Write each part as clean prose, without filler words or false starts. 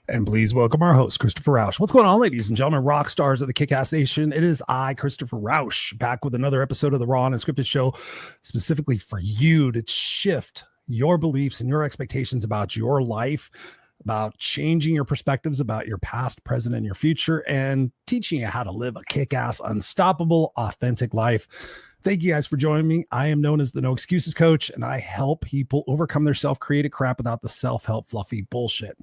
And please welcome our host, Christopher Rausch. What's going on, ladies and gentlemen, rock stars of the Kick-Ass Nation? It is I, Christopher Rausch, back with another episode of the Raw and Unscripted show, specifically for you to shift your beliefs and your expectations about your life, about changing your perspectives about your past, present, and your future, and teaching you how to live a kick-ass, unstoppable, authentic life. Thank you guys for joining me. I am known as the No Excuses Coach, and I help people overcome their self-created crap without the self-help fluffy bullshit.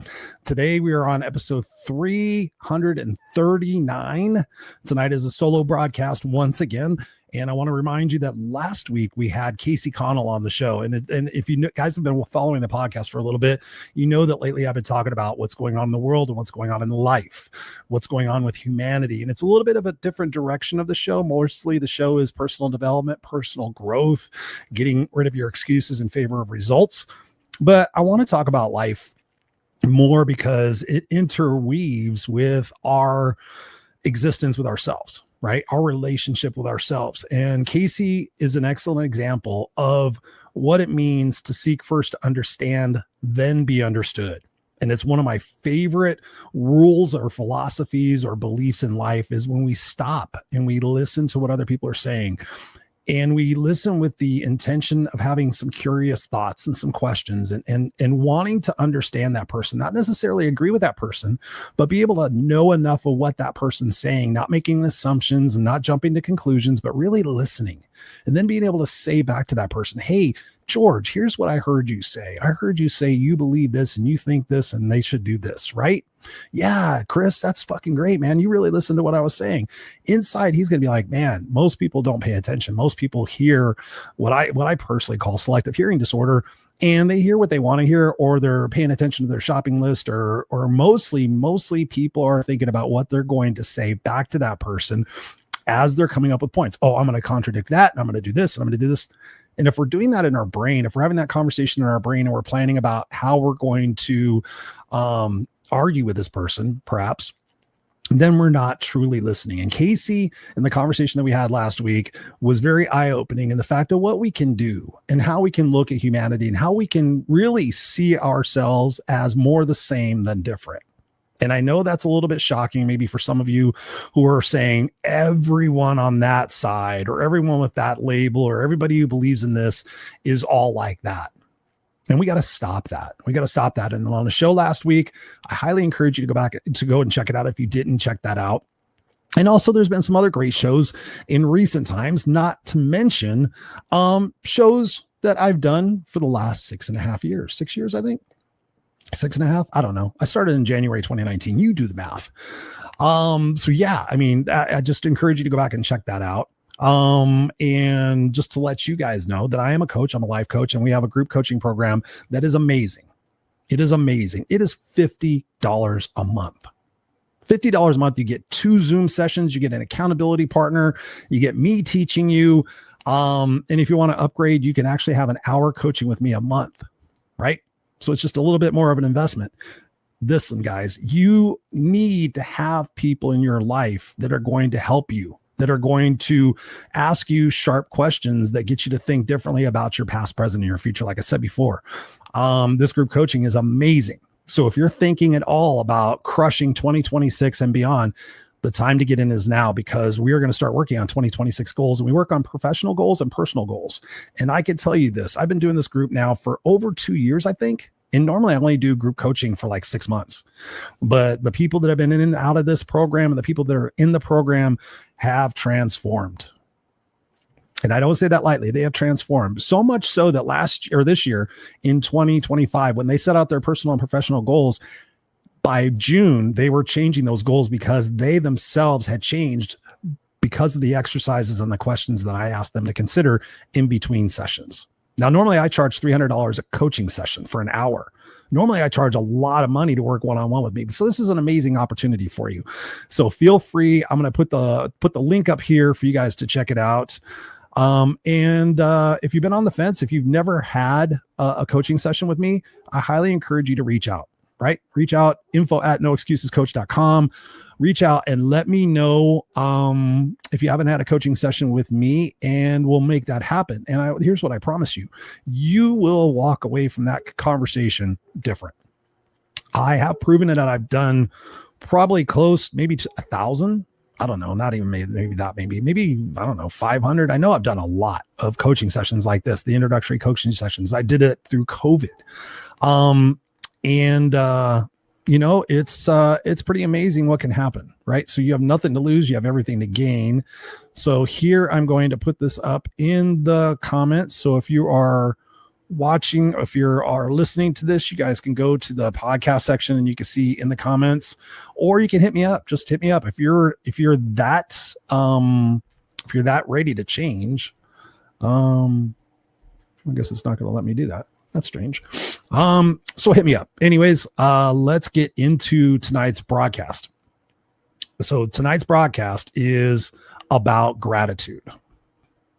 Today, we are on episode 339. Tonight is a solo broadcast once again. And I want to remind you that last week we had Casey Connell on the show. And if you guys have been following the podcast for a little bit, you know that lately I've been talking about what's going on in the world and what's going on in life, what's going on with humanity. And it's a little bit of a different direction of the show. Mostly the show is personal development, personal growth, getting rid of your excuses in favor of results. But I want to talk about life more because it interweaves with our existence with ourselves. Right? Our relationship with ourselves. And Casey is an excellent example of what it means to seek first to understand, then be understood. And it's one of my favorite rules or philosophies or beliefs in life is when we stop and we listen to what other people are saying. And we listen with the intention of having some curious thoughts and some questions and wanting to understand that person, not necessarily agree with that person, but be able to know enough of what that person's saying, not making assumptions and not jumping to conclusions, but really listening. And then being able to say back to that person, hey, George, here's what I heard you say. I heard you say you believe this and you think this and they should do this, right? Yeah, Chris, that's fucking great, man. You really listened to what I was saying. Inside, he's going to be like, man, most people don't pay attention. Most people hear what I personally call selective hearing disorder, and they hear what they want to hear, or they're paying attention to their shopping list, or mostly people are thinking about what they're going to say back to that person as they're coming up with points. Oh, I'm going to contradict that, and I'm going to do this, and I'm going to do this. And if we're doing that in our brain, if we're having that conversation in our brain and we're planning about how we're going to argue with this person, perhaps, then we're not truly listening. And Casey, in the conversation that we had last week, was very eye-opening in the fact of what we can do and how we can look at humanity and how we can really see ourselves as more the same than different. And I know that's a little bit shocking, maybe for some of you who are saying everyone on that side or everyone with that label or everybody who believes in this is all like that. And we got to stop that. We got to stop that. And on the show last week, I highly encourage you to go and check it out if you didn't check that out. And also there's been some other great shows in recent times, not to mention shows that I've done for the last 6.5 years, 6 years, I think. 6.5. I don't know. I started in January 2019. You do the math. So yeah, I mean, I just encourage you to go back and check that out. And just to let you guys know that I am a coach, I'm a life coach, and we have a group coaching program that is amazing. It is amazing. It is $50 a month. $50 a month. You get 2 Zoom sessions. You get an accountability partner. You get me teaching you. And if you want to upgrade, you can actually have an hour coaching with me a month, right? So it's just a little bit more of an investment. Listen, guys, you need to have people in your life that are going to help you, that are going to ask you sharp questions that get you to think differently about your past, present, and your future. Like I said before, this group coaching is amazing. So if you're thinking at all about crushing 2026 and beyond, the time to get in is now, because we are going to start working on 2026 goals, and we work on professional goals and personal goals. And I can tell you this, I've been doing this group now for over 2 years, I think. And normally I only do group coaching for like 6 months, but the people that have been in and out of this program and the people that are in the program have transformed. And I don't say that lightly. They have transformed so much so that this year in 2025, when they set out their personal and professional goals, by June, they were changing those goals because they themselves had changed because of the exercises and the questions that I asked them to consider in between sessions. Now, normally I charge $300 a coaching session for an hour. Normally I charge a lot of money to work one-on-one with me. So this is an amazing opportunity for you. So feel free. I'm going to put the link up here for you guys to check it out. And if you've been on the fence, if you've never had a coaching session with me, I highly encourage you to reach out. Right? Reach out, info@noexcusescoach.com. Reach out and let me know if you haven't had a coaching session with me, and we'll make that happen. And here's what I promise you. You will walk away from that conversation different. I have proven it, and I've done probably close, maybe to 1,000. I don't know, not even maybe, I don't know, 500. I know I've done a lot of coaching sessions like this, the introductory coaching sessions. I did it through COVID. It's pretty amazing what can happen, right? So you have nothing to lose, you have everything to gain. So here I'm going to put this up in the comments. So if you are watching, if you are listening to this, you guys can go to the podcast section and you can see in the comments, or you can hit me up. Just hit me up if you're that ready to change. I guess it's not going to let me do that. That's strange. So hit me up. Anyways, let's get into tonight's broadcast. So tonight's broadcast is about gratitude.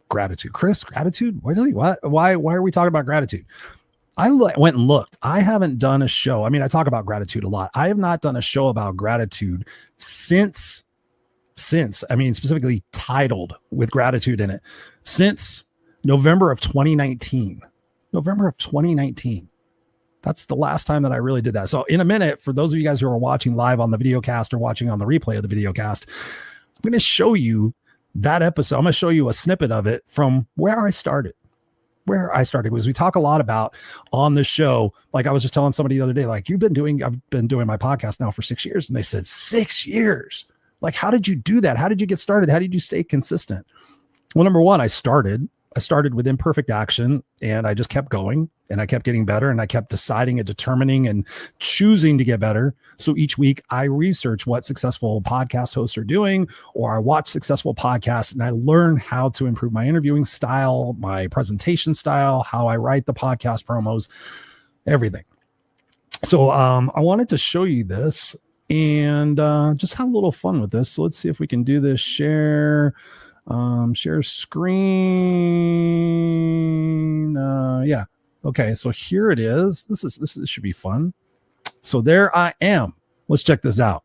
Gratitude. Chris, gratitude? Why are we talking about gratitude? I went and looked. I haven't done a show. I mean, I talk about gratitude a lot. I have not done a show about gratitude since, specifically titled with gratitude in it, since November of 2019. November of 2019. That's the last time that I really did that. So in a minute, for those of you guys who are watching live on the video cast or watching on the replay of the video cast, I'm going to show you that episode. I'm going to show you a snippet of it from where I started. Because we talk a lot about on this show. Like I was just telling somebody the other day, like I've been doing my podcast now for 6 years. And they said, 6 years. Like, how did you do that? How did you get started? How did you stay consistent? Well, number one, I started with imperfect action, and I just kept going, and I kept getting better, and I kept deciding and determining and choosing to get better. So each week I research what successful podcast hosts are doing, or I watch successful podcasts, and I learn how to improve my interviewing style, my presentation style, how I write the podcast promos, everything. So I wanted to show you this and just have a little fun with this. So let's see if we can do this. Share screen. Yeah. Okay. So here it is. This should be fun. So there I am. Let's check this out.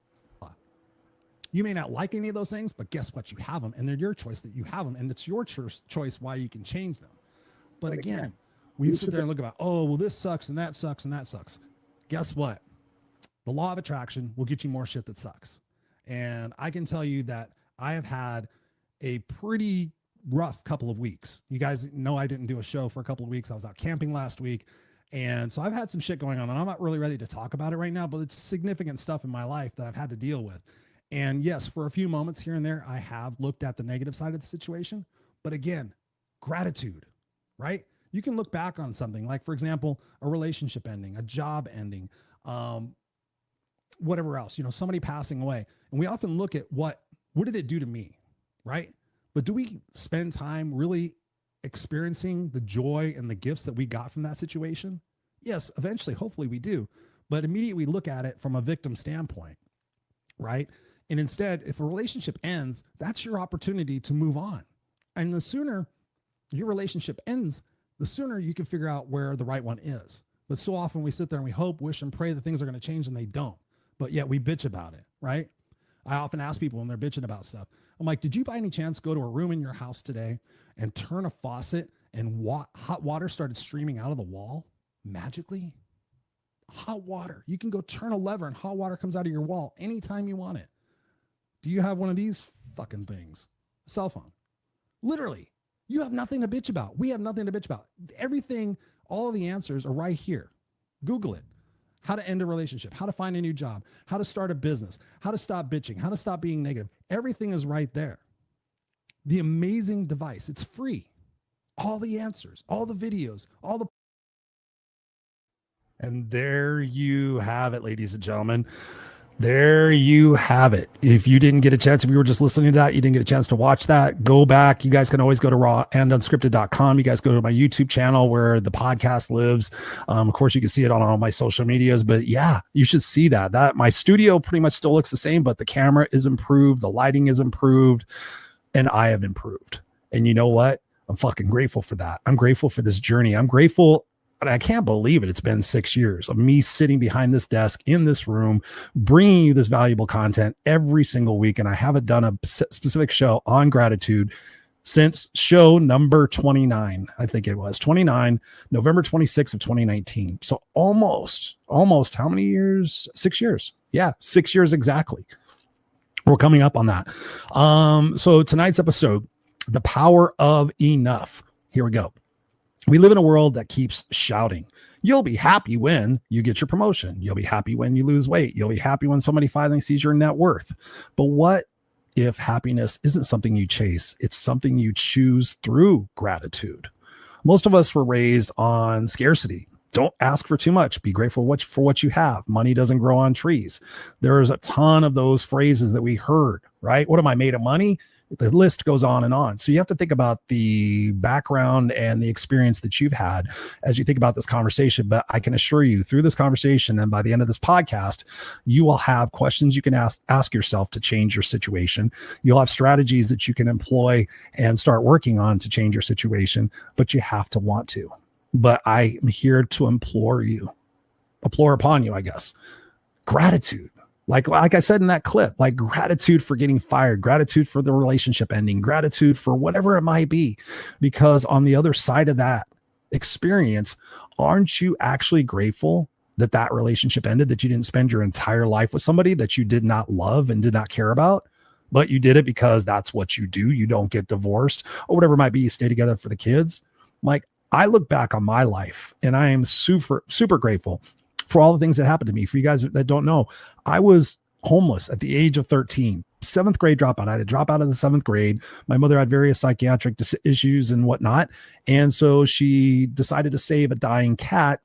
You may not like any of those things, but guess what? You have them, and they're your choice that you have them, and it's your choice why you can change them. But again, we sit there and look about, oh, well, this sucks and that sucks and that sucks. Guess what? The law of attraction will get you more shit that sucks. And I can tell you that I have had a pretty rough couple of weeks. You guys know I didn't do a show for a couple of weeks. I was out camping last week. And so I've had some shit going on, and I'm not really ready to talk about it right now, but it's significant stuff in my life that I've had to deal with. And yes, for a few moments here and there, I have looked at the negative side of the situation. But again, gratitude, right? You can look back on something like, for example, a relationship ending, a job ending, whatever else, somebody passing away. And we often look at what did it do to me? Right? But do we spend time really experiencing the joy and the gifts that we got from that situation? Yes, eventually, hopefully we do. But immediately we look at it from a victim standpoint, right? And instead, if a relationship ends, that's your opportunity to move on. And the sooner your relationship ends, the sooner you can figure out where the right one is. But so often we sit there and we hope, wish, and pray that things are going to change, and they don't. But yet we bitch about it, right? I often ask people when they're bitching about stuff, I'm like, did you by any chance go to a room in your house today and turn a faucet and hot water started streaming out of the wall magically? Hot water. You can go turn a lever and hot water comes out of your wall anytime you want it. Do you have one of these fucking things? A cell phone. Literally, you have nothing to bitch about. We have nothing to bitch about. Everything, all of the answers are right here. Google it. How to end a relationship, how to find a new job, how to start a business, how to stop bitching, how to stop being negative. Everything is right there. The amazing device. It's free. All the answers, all the videos, and there you have it, ladies and gentlemen. There you have it. If you didn't get a chance, if you were just listening to that, you didn't get a chance to watch that, go back. You guys can always go to rawandUnscripted.com. You guys go to my YouTube channel where the podcast lives. Of course, you can see it on all my social medias, but yeah, you should see that my studio pretty much still looks the same, but the camera is improved. The lighting is improved, and I have improved. And you know what? I'm fucking grateful for that. I'm grateful for this journey. I'm grateful. But I can't believe it. It's been 6 years of me sitting behind this desk in this room, bringing you this valuable content every single week. And I haven't done a specific show on gratitude since show number 29. I think it was 29, November 26th of 2019. So almost how many years? 6 years. Yeah, 6 years exactly. We're coming up on that. So tonight's episode, the power of enough. Here we go. We live in a world that keeps shouting. You'll be happy when you get your promotion. You'll be happy when you lose weight. You'll be happy when somebody finally sees your net worth. But what if happiness isn't something you chase? It's something you choose through gratitude. Most of us were raised on scarcity. Don't ask for too much. Be grateful for what you have. Money doesn't grow on trees. There's a ton of those phrases that we heard, right? What am I made of money? The list goes on and on. So you have to think about the background and the experience that you've had as you think about this conversation. But I can assure you through this conversation and by the end of this podcast, you will have questions you can ask yourself to change your situation. You'll have strategies that you can employ and start working on to change your situation, but you have to want to. But I am here to implore upon you, I guess, gratitude. Like I said in that clip, like gratitude for getting fired, gratitude for the relationship ending, gratitude for whatever it might be. Because on the other side of that experience, aren't you actually grateful that that relationship ended, that you didn't spend your entire life with somebody that you did not love and did not care about, but you did it because that's what you do. You don't get divorced or whatever it might be. You stay together for the kids. Like I look back on my life and I am super, super grateful for all the things that happened to me. For you guys that don't know, I was homeless at the age of 13, 7th grade dropout. I had to drop out of the 7th grade. My mother had various psychiatric issues and whatnot. And so she decided to save a dying cat,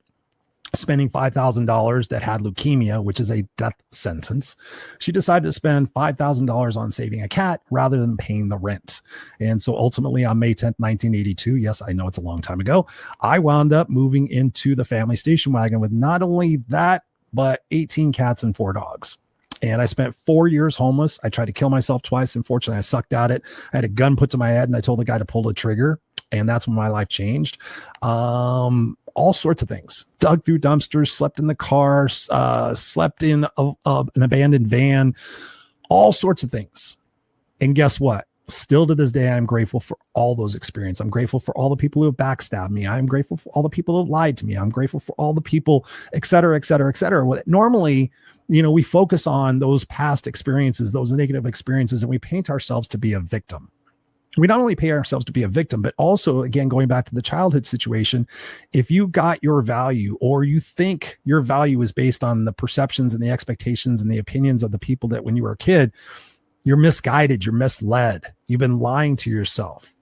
spending $5,000 that had leukemia, which is a death sentence. She decided to spend $5,000 on saving a cat rather than paying the rent. And so ultimately on May 10th, 1982, yes, I know it's a long time ago, I wound up moving into the family station wagon with not only that, but 18 cats and 4 dogs. And I spent 4 years homeless. I tried to kill myself twice. Unfortunately, I sucked at it. I had a gun put to my head and I told the guy to pull the trigger. And that's when my life changed. All sorts of things. Dug through dumpsters, slept in the car, slept in an abandoned van, all sorts of things. And guess what? Still to this day, I'm grateful for all those experiences. I'm grateful for all the people who have backstabbed me. I'm grateful for all the people who have lied to me. I'm grateful for all the people, et cetera, et cetera, et cetera. Normally, we focus on those past experiences, those negative experiences, and we paint ourselves to be a victim. We not only pay ourselves to be a victim, but also, again, going back to the childhood situation, if you got your value or you think your value is based on the perceptions and the expectations and the opinions of the people that when you were a kid, you're misguided, you're misled, you've been lying to yourself.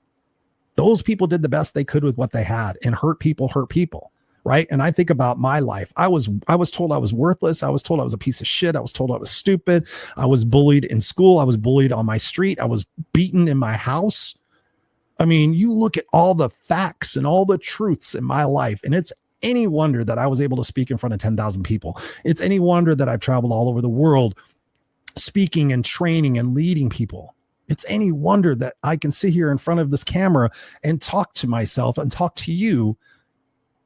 Those people did the best they could with what they had, and hurt people, right? And I think about my life. I was told I was worthless. I was told I was a piece of shit. I was told I was stupid. I was bullied in school. I was bullied on my street. I was beaten in my house. I mean, you look at all the facts and all the truths in my life, and it's any wonder that I was able to speak in front of 10,000 people. It's any wonder that I've traveled all over the world speaking and training and leading people. It's any wonder that I can sit here in front of this camera and talk to myself and talk to you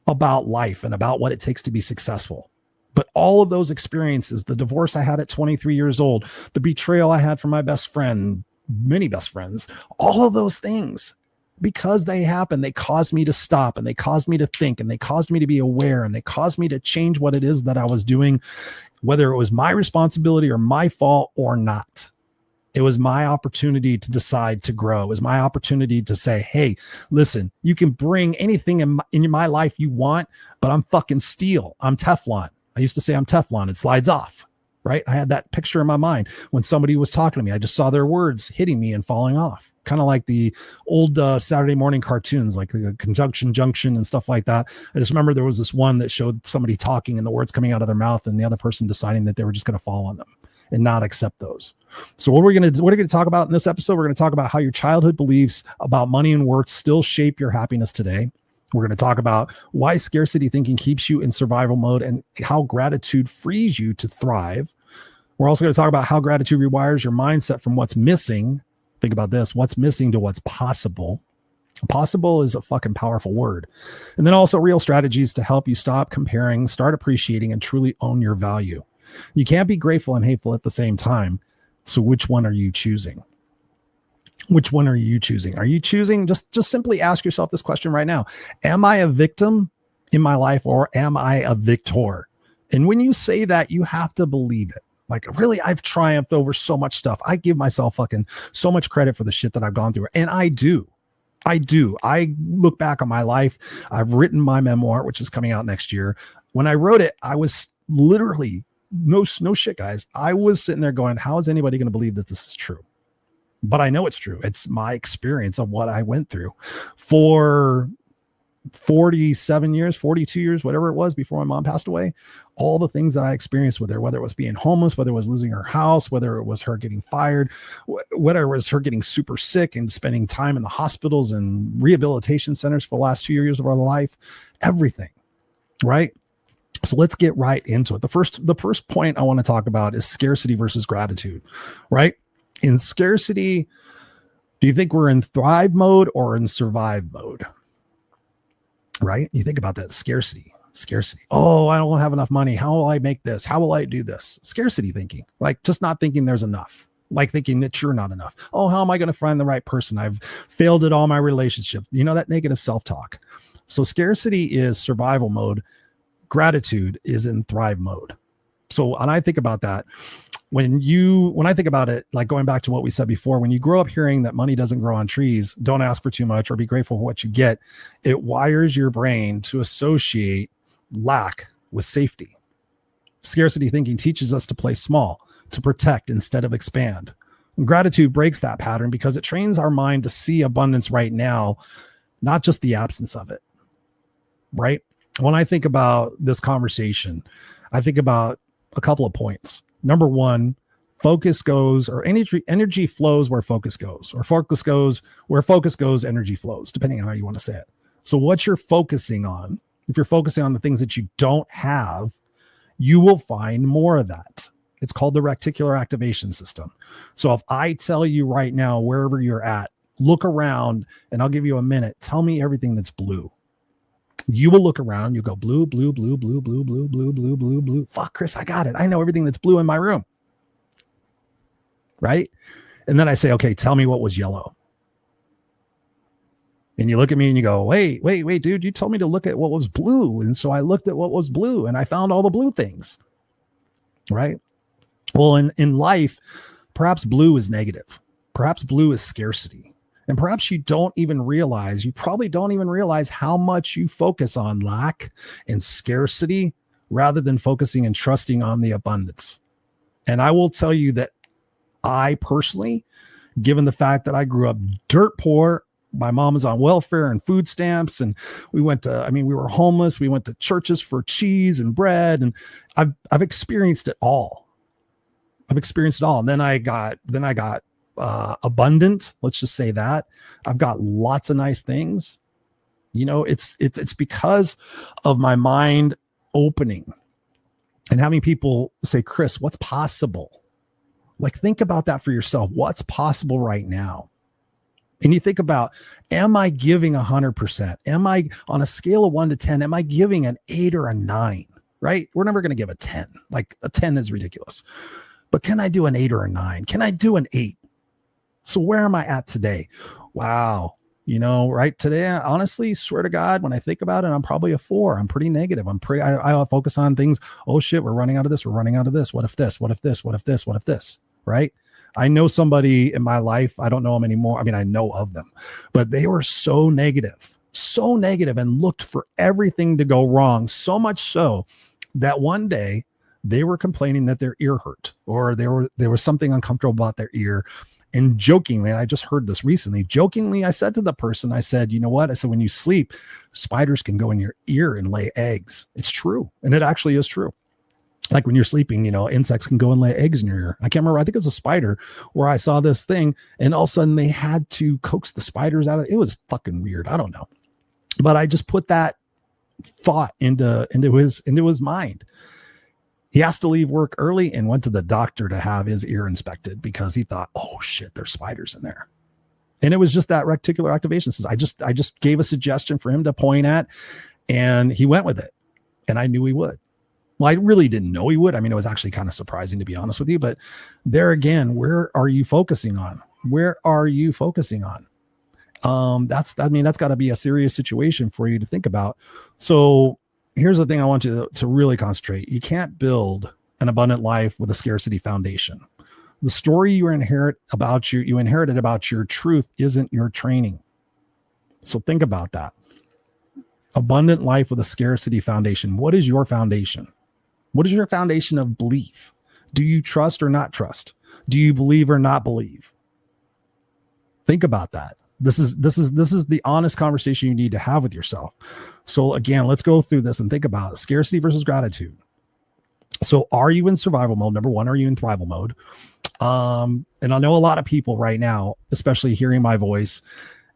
about life and about what it takes to be successful. But all of those experiences, the divorce I had at 23 years old, the betrayal I had from my best friend, many best friends, all of those things, because they happened, they caused me to stop, and they caused me to think, and they caused me to be aware, and they caused me to change what it is that I was doing, whether it was my responsibility or my fault or not. It was my opportunity to decide to grow. It was my opportunity to say, hey, listen, you can bring anything in my life you want, but I'm fucking steel. I'm Teflon. I used to say I'm Teflon. It slides off, right? I had that picture in my mind when somebody was talking to me. I just saw their words hitting me and falling off. Kind of like the old Saturday morning cartoons, like the Conjunction Junction and stuff like that. I just remember there was this one that showed somebody talking and the words coming out of their mouth and the other person deciding that they were just going to fall on them and not accept those. So what are we going to talk about in this episode? We're going to talk about how your childhood beliefs about money and worth still shape your happiness today. We're going to talk about why scarcity thinking keeps you in survival mode and how gratitude frees you to thrive. We're also going to talk about how gratitude rewires your mindset from what's missing. Think about this, what's missing to what's possible. Possible is a fucking powerful word. And then also real strategies to help you stop comparing, start appreciating, and truly own your value. You can't be grateful and hateful at the same time. So which one are you choosing? Which one are you choosing? Are you choosing, just simply ask yourself this question right now. Am I a victim in my life, or am I a victor? And when you say that, you have to believe it. Like, really, I've triumphed over so much stuff. I give myself fucking so much credit for the shit that I've gone through. And I do. I look back on my life. I've written my memoir, which is coming out next year. When I wrote it, I was literally, no shit, guys. I was sitting there going, how is anybody going to believe that this is true? But I know it's true. It's my experience of what I went through for 47 years, 42 years, whatever it was before my mom passed away. All the things that I experienced with her, whether it was being homeless, whether it was losing her house, whether it was her getting fired, whether it was her getting super sick and spending time in the hospitals and rehabilitation centers for the last 2 years of our life, everything, right? So let's get right into it. The first point I want to talk about is scarcity versus gratitude, right? In scarcity, do you think we're in thrive mode or in survive mode? Right? You think about that. Scarcity. Oh, I don't have enough money. How will I make this? How will I do this? Scarcity thinking, like just not thinking there's enough, like thinking that you're not enough. Oh, how am I going to find the right person? I've failed at all my relationships. You know, that negative self-talk. So scarcity is survival mode. Gratitude is in thrive mode. So when I think about that, when I think about it, like going back to what we said before, when you grow up hearing that money doesn't grow on trees, don't ask for too much, or be grateful for what you get, it wires your brain to associate lack with safety. Scarcity thinking teaches us to play small, to protect instead of expand. And gratitude breaks that pattern because it trains our mind to see abundance right now, not just the absence of it, right? When I think about this conversation, I think about a couple of points. Number one, focus goes, or energy flows where focus goes, or focus goes where focus goes, energy flows, depending on how you want to say it. So what you're focusing on, if you're focusing on the things that you don't have, you will find more of that. It's called the reticular activation system. So if I tell you right now, wherever you're at, look around, and I'll give you a minute, tell me everything that's blue. You will look around, you go blue, blue, blue, blue, blue, blue, blue, blue, blue, blue. Fuck, Chris, I got it. I know everything that's blue in my room. Right? And then I say, okay, tell me what was yellow. And you look at me and you go, wait, dude, you told me to look at what was blue. And so I looked at what was blue and I found all the blue things. Right? Well, in life, perhaps blue is negative. Perhaps blue is scarcity. And perhaps you probably don't even realize how much you focus on lack and scarcity rather than focusing and trusting on the abundance. And I will tell you that I personally, given the fact that I grew up dirt poor, my mom was on welfare and food stamps, and we were homeless. We went to churches for cheese and bread, and I've experienced it all. And then I got abundant. Let's just say that I've got lots of nice things. You know, it's because of my mind opening and having people say, Chris, what's possible? Like, think about that for yourself. What's possible right now? And you think about, am I giving 100%? Am I on a scale of 1 to 10? Am I giving an 8 or a 9? Right? We're never going to give a 10. Like, a 10 is ridiculous. But can I do an 8 or a 9? Can I do an 8? So where am I at today? Wow. You know, right today, honestly, swear to God, when I think about it, I'm probably a 4. I'm pretty negative. I focus on things. Oh shit, we're running out of this. We're running out of this. What if this? What if this? What if this? What if this? Right? I know somebody in my life. I don't know them anymore. I mean, I know of them, but they were so negative and looked for everything to go wrong. So much so that one day they were complaining that their ear hurt, or there was something uncomfortable about their ear. And jokingly, I just heard this recently, I said to the person, I said, you know what? I said, when you sleep, spiders can go in your ear and lay eggs. It's true. And it actually is true. Like when you're sleeping, you know, insects can go and lay eggs in your ear. I can't remember. I think it was a spider where I saw this thing, and all of a sudden they had to coax the spiders out of it. It was fucking weird. I don't know. But I just put that thought into his mind. He has to leave work early and went to the doctor to have his ear inspected because he thought, oh shit, there's spiders in there. And it was just that reticular activation. I just gave a suggestion for him to point at, and he went with it. And I knew he would. Well, I really didn't know he would. I mean, it was actually kind of surprising, to be honest with you. But there again, where are you focusing on? Where are you focusing on? That's got to be a serious situation for you to think about. So here's the thing I want you to really concentrate. You can't build an abundant life with a scarcity foundation. The story you inherited about your truth isn't your training. So think about that. Abundant life with a scarcity foundation. What is your foundation? What is your foundation of belief? Do you trust or not trust? Do you believe or not believe? Think about that. This is the honest conversation you need to have with yourself. So again, let's go through this and think about it. Scarcity versus gratitude. So are you in survival mode? Number one, are you in thrival mode? And I know a lot of people right now, especially hearing my voice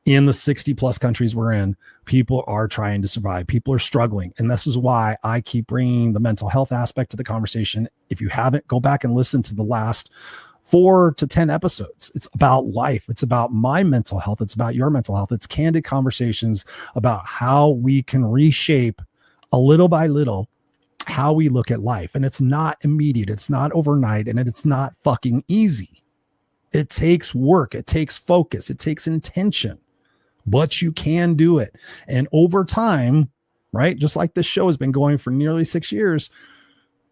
in the 60 plus countries we're in, people are trying to survive. People are struggling. And this is why I keep bringing the mental health aspect to the conversation. If you haven't, go back and listen to the last 4 to 10 episodes. It's about life. It's about my mental health. It's about your mental health. It's candid conversations about how we can reshape a little by little how we look at life. And it's not immediate. It's not overnight. And it's not fucking easy. It takes work. It takes focus. It takes intention, but you can do it. And over time, right? Just like this show has been going for nearly 6 years,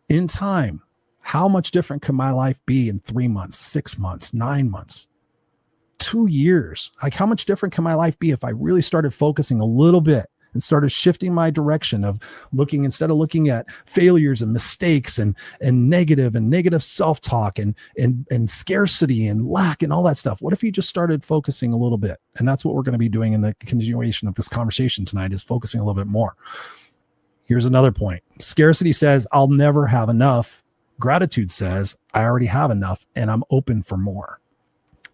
in time, how much different can my life be in 3 months, 6 months, 9 months, 2 years? Like, how much different can my life be if I really started focusing a little bit and started shifting my direction of looking, instead of looking at failures and mistakes and negative self-talk and scarcity and lack and all that stuff? What if you just started focusing a little bit? And that's what we're going to be doing in the continuation of this conversation tonight, is focusing a little bit more. Here's another point. Scarcity says, I'll never have enough. Gratitude says, I already have enough and I'm open for more.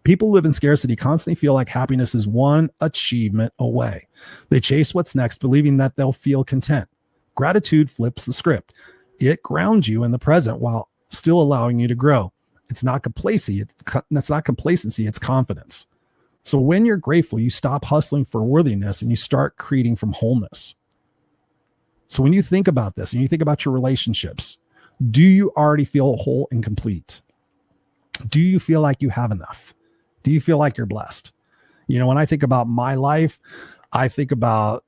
People who live in scarcity constantly feel like happiness is one achievement away. They chase what's next, believing that they'll feel content. Gratitude flips the script. It grounds you in the present while still allowing you to grow. It's not complacency. It's confidence. So when you're grateful, you stop hustling for worthiness and you start creating from wholeness. So when you think about this and you think about your relationships, do you already feel whole and complete? Do you feel like you have enough? Do you feel like you're blessed? You know, when I think about my life, I think about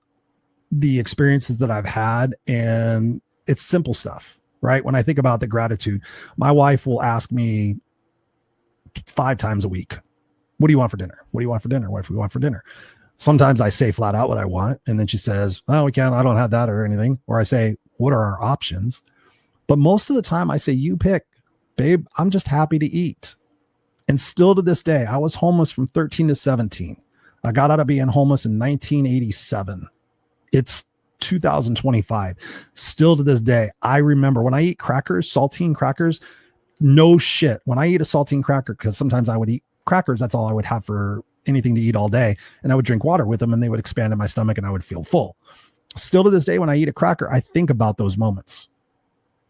the experiences that I've had, and it's simple stuff, right? When I think about the gratitude, my wife will ask me 5 times a week, what do you want for dinner? What do you want for dinner? What do we want for dinner? Sometimes I say flat out what I want, and then she says, oh, I don't have that or anything. Or I say, what are our options? But most of the time I say, you pick, babe, I'm just happy to eat. And still to this day, I was homeless from 13 to 17. I got out of being homeless in 1987. It's 2025. Still to this day, I remember when I eat crackers, saltine crackers, no shit. When I eat a saltine cracker, because sometimes I would eat crackers, that's all I would have for anything to eat all day. And I would drink water with them and they would expand in my stomach and I would feel full. Still to this day, when I eat a cracker, I think about those moments.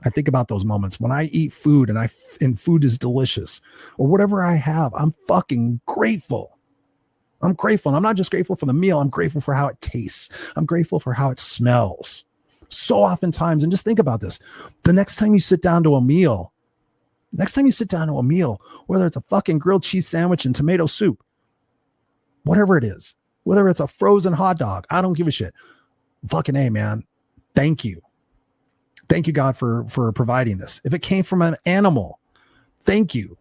I think about those moments when I eat food and food is delicious, or whatever I have. I'm fucking grateful. I'm grateful. And I'm not just grateful for the meal. I'm grateful for how it tastes. I'm grateful for how it smells. So oftentimes, and just think about this, the next time you sit down to a meal, whether it's a fucking grilled cheese sandwich and tomato soup, whatever it is, whether it's a frozen hot dog, I don't give a shit. Fucking A, man. Thank you. Thank you, God, for providing this. If it came from an animal, thank you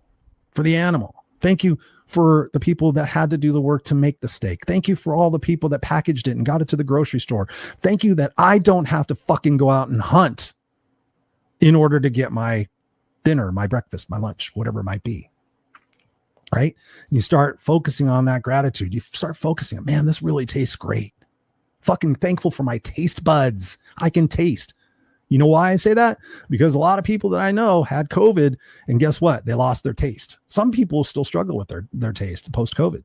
for the animal. Thank you for the people that had to do the work to make the steak. Thank you for all the people that packaged it and got it to the grocery store. Thank you that I don't have to fucking go out and hunt in order to get my dinner, my breakfast, my lunch, whatever it might be. Right? And you start focusing on that gratitude. You start focusing on, man, this really tastes great. Fucking thankful for my taste buds. I can taste. You know why I say that? Because a lot of people that I know had COVID, and guess what? They lost their taste. Some people still struggle with their taste post-COVID.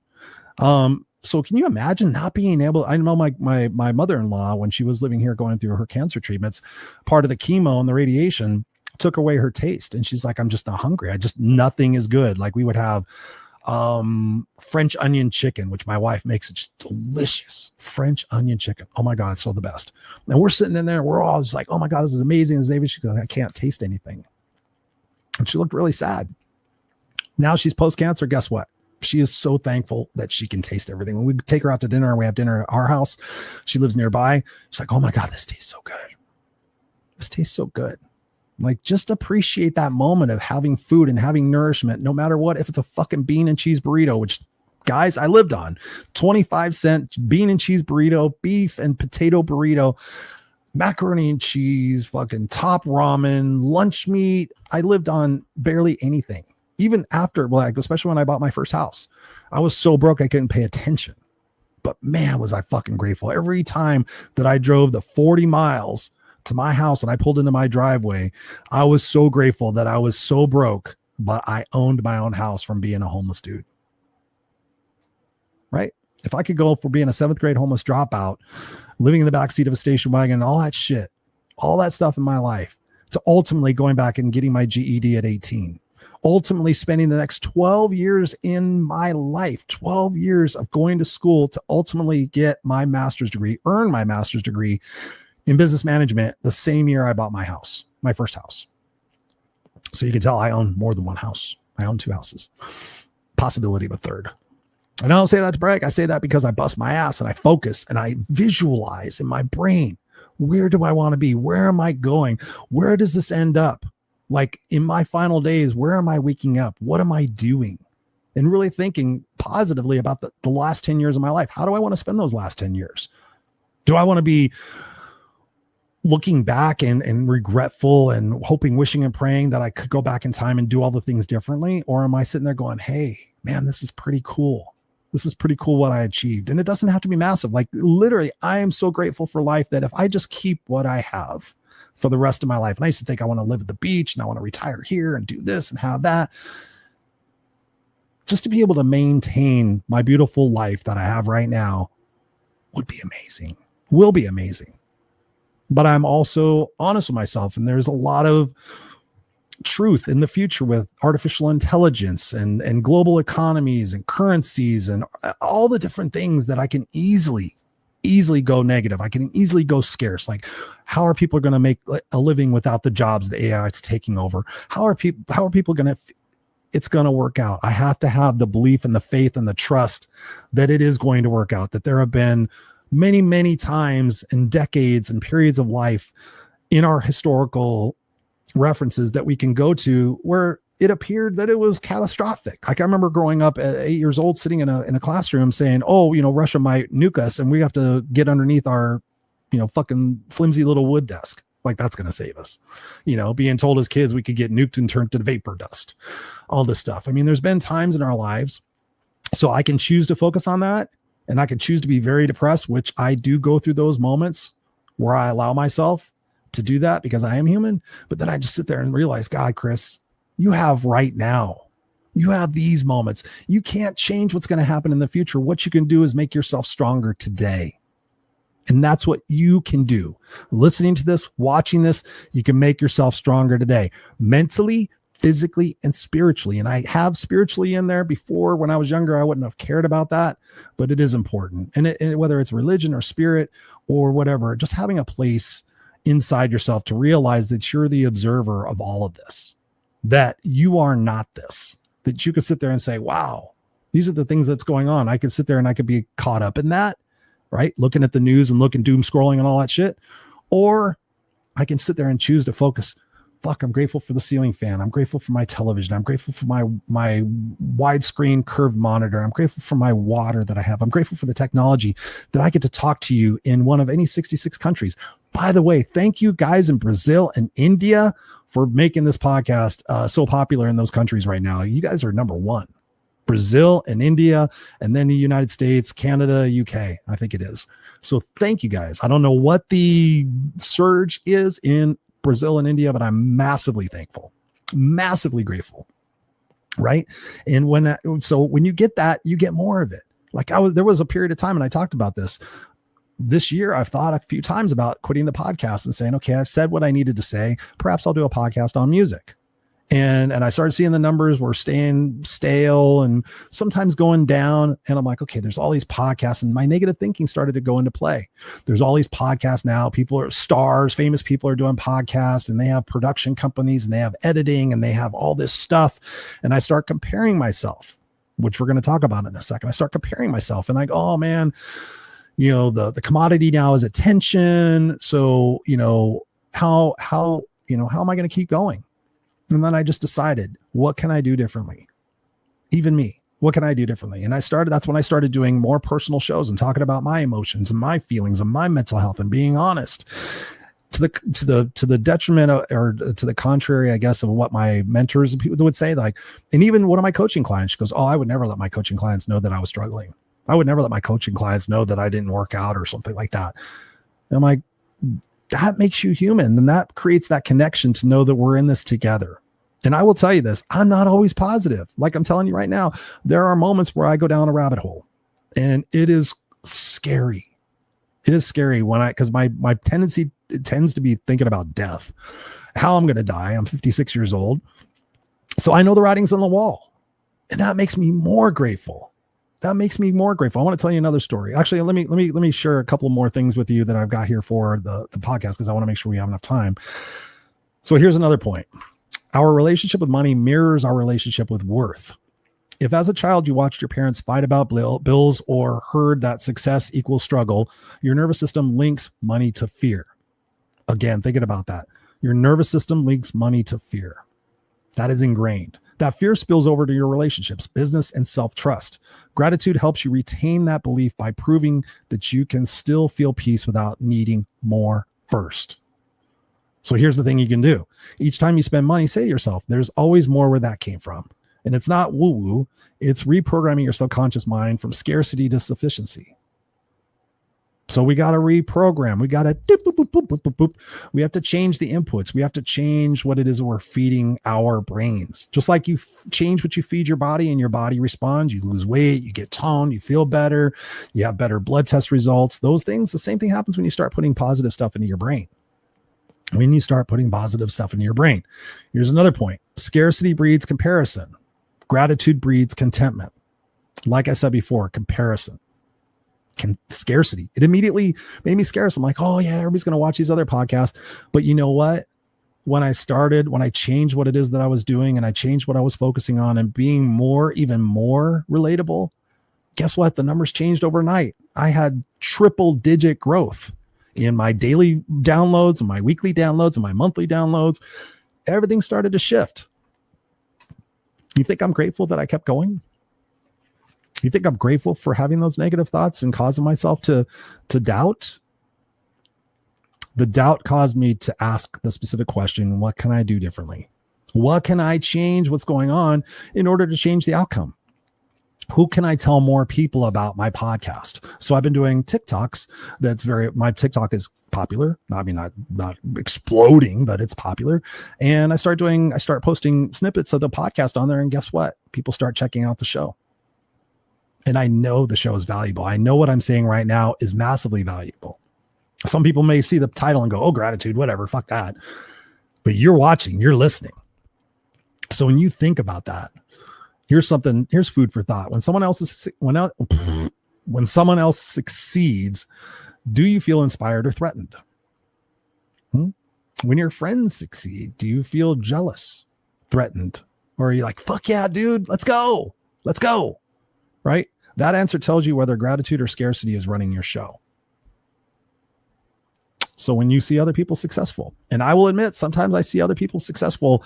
So can you imagine not being able? I know my mother-in-law, when she was living here going through her cancer treatments, part of the chemo and the radiation took away her taste. And she's like, I'm just not hungry. Nothing is good. Like we would have French onion chicken, which my wife makes. It's delicious. French onion chicken. Oh my God, it's so the best. And we're sitting in there, we're all just like, oh my God, this is amazing. She goes, I can't taste anything. And she looked really sad. Now she's post-cancer. Guess what? She is so thankful that she can taste everything. When we take her out to dinner and we have dinner at our house, she lives nearby. She's like, oh my God, this tastes so good. This tastes so good. Like, just appreciate that moment of having food and having nourishment, no matter what. If it's a fucking bean and cheese burrito, which, guys, I lived on 25-cent bean and cheese burrito, beef and potato burrito, macaroni and cheese, fucking top ramen, lunch meat. I lived on barely anything. Even after, like, especially when I bought my first house, I was so broke I couldn't pay attention. But man, was I fucking grateful. Every time that I drove the 40 miles to my house and I pulled into my driveway, I was so grateful that I was so broke, but I owned my own house from being a homeless dude. Right? If I could go from being a 7th grade homeless dropout, living in the backseat of a station wagon, and all that shit, all that stuff in my life, to ultimately going back and getting my GED at 18, ultimately spending the next 12 years in my life, 12 years of going to school to ultimately get my master's degree, earn my master's degree in business management the same year I bought my house, my first house. So you can tell I own more than one house. I own 2 houses, possibility of a third. And I don't say that to brag. I say that because I bust my ass and I focus and I visualize in my brain, where do I want to be? Where am I going? Where does this end up? Like, in my final days, where am I waking up? What am I doing? And really thinking positively about the last 10 years of my life. How do I want to spend those last 10 years? Do I want to be looking back and regretful and hoping, wishing and praying that I could go back in time and do all the things differently? Or am I sitting there going, hey, man, this is pretty cool. This is pretty cool what I achieved. And it doesn't have to be massive. Like, literally, I am so grateful for life that if I just keep what I have for the rest of my life, and I used to think I want to live at the beach and I want to retire here and do this and have that, just to be able to maintain my beautiful life that I have right now would be amazing, will be amazing. But I'm also honest with myself, and there's a lot of truth in the future with artificial intelligence and global economies and currencies and all the different things that I can easily go negative. I can easily go scarce. Like, how are people going to make a living without the jobs the AI is taking over? How are people going to, it's going to work out. I have to have the belief and the faith and the trust that it is going to work out, that there have been many, many times in decades and periods of life in our historical references that we can go to where it appeared that it was catastrophic. Like, I remember growing up at 8 years old, sitting in a classroom saying, oh, Russia might nuke us and we have to get underneath our, fucking flimsy little wood desk. Like, that's going to save us, being told as kids we could get nuked and turned to vapor dust, all this stuff. I mean, there's been times in our lives, so I can choose to focus on that. And I can choose to be very depressed, which I do go through those moments where I allow myself to do that because I am human. But then I just sit there and realize, God, Chris, you have right now. You have these moments. You can't change what's going to happen in the future. What you can do is make yourself stronger today. And that's what you can do. Listening to this, watching this, you can make yourself stronger today, mentally, physically, and spiritually. And I have spiritually in there before. When I was younger, I wouldn't have cared about that, but it is important. And whether it's religion or spirit or whatever, just having a place inside yourself to realize that you're the observer of all of this, that you are not this, that you could sit there and say, wow, these are the things that's going on. I could sit there and I could be caught up in that, right? Looking at the news and doom scrolling and all that shit. Or I can sit there and choose to focus. Fuck, I'm grateful for the ceiling fan. I'm grateful for my television. I'm grateful for my widescreen curved monitor. I'm grateful for my water that I have. I'm grateful for the technology that I get to talk to you in one of any 66 countries. By the way, thank you guys in Brazil and India for making this podcast so popular in those countries right now. You guys are number one. Brazil and India, and then the United States, Canada, UK, I think it is. So thank you guys. I don't know what the surge is in Brazil and India, but I'm massively thankful, massively grateful. Right. And when you get that, you get more of it. Like there was a period of time, and I talked about this year. I've thought a few times about quitting the podcast and saying, okay, I've said what I needed to say. Perhaps I'll do a podcast on music. And I started seeing the numbers were staying stale and sometimes going down. And I'm like, okay, there's all these podcasts, and my negative thinking started to go into play. There's all these podcasts now. People are stars, famous people are doing podcasts, and they have production companies and they have editing and they have all this stuff. And I start comparing myself which we're going to talk about in a second. I start comparing myself and like, oh man, the commodity now is attention. So, how am I going to keep going? And then I just decided, what can I do differently? Even me, what can I do differently? And that's when I started doing more personal shows and talking about my emotions and my feelings and my mental health and being honest to the detriment or to the contrary, I guess, of what my mentors and people would say. Like, and even one of my coaching clients, she goes, oh, I would never let my coaching clients know that I was struggling. I would never let my coaching clients know that I didn't work out or something like that. And I'm like, that makes you human. And that creates that connection to know that we're in this together. And I will tell you this, I'm not always positive. Like I'm telling you right now, there are moments where I go down a rabbit hole and it is scary. It is scary because my tendency tends to be thinking about death, how I'm going to die. I'm 56 years old. So I know the writing's on the wall, and that makes me more grateful. I want to tell you another story. Actually, let me share a couple more things with you that I've got here for the podcast, because I want to make sure we have enough time. So here's another point. Our relationship with money mirrors our relationship with worth. If as a child you watched your parents fight about bills or heard that success equals struggle, your nervous system links money to fear. Again, thinking about that. Your nervous system links money to fear. That is ingrained. That fear spills over to your relationships, business, and self-trust. Gratitude helps you retain that belief by proving that you can still feel peace without needing more first. So here's the thing you can do. Each time you spend money, say to yourself, there's always more where that came from. And it's not woo-woo. It's reprogramming your subconscious mind from scarcity to sufficiency. So we got to reprogram. We got to we have to change the inputs. We have to change what it is we're feeding our brains. Just like you change what you feed your body and your body responds. You lose weight, you get toned, you feel better, you have better blood test results. Those things, the same thing happens when you start putting positive stuff into your brain. When you start putting positive stuff into your brain. Here's another point. Scarcity breeds comparison. Gratitude breeds contentment. Like I said before, comparison. Scarcity. It immediately made me scarce. I'm like, oh yeah, everybody's going to watch these other podcasts. But you know what? When I changed what it is that I was doing and I changed what I was focusing on and being even more relatable, guess what? The numbers changed overnight. I had triple digit growth in my daily downloads and my weekly downloads and my monthly downloads. Everything started to shift. You think I'm grateful that I kept going? You think I'm grateful for having those negative thoughts and causing myself to doubt? The doubt caused me to ask the specific question, what can I do differently? What can I change? What's going on in order to change the outcome? Who can I tell more people about my podcast? So I've been doing TikToks. My TikTok is popular. I mean, not exploding, but it's popular. And I start posting snippets of the podcast on there. And guess what? People start checking out the show. And I know the show is valuable. I know what I'm saying right now is massively valuable. Some people may see the title and go, oh, gratitude, whatever, fuck that. But you're watching, you're listening. So when you think about that, here's food for thought. When someone else succeeds, do you feel inspired or threatened? When your friends succeed, do you feel jealous, threatened? Or are you like, fuck yeah, dude, let's go. Right? That answer tells you whether gratitude or scarcity is running your show. So when you see other people successful, and I will admit, sometimes I see other people successful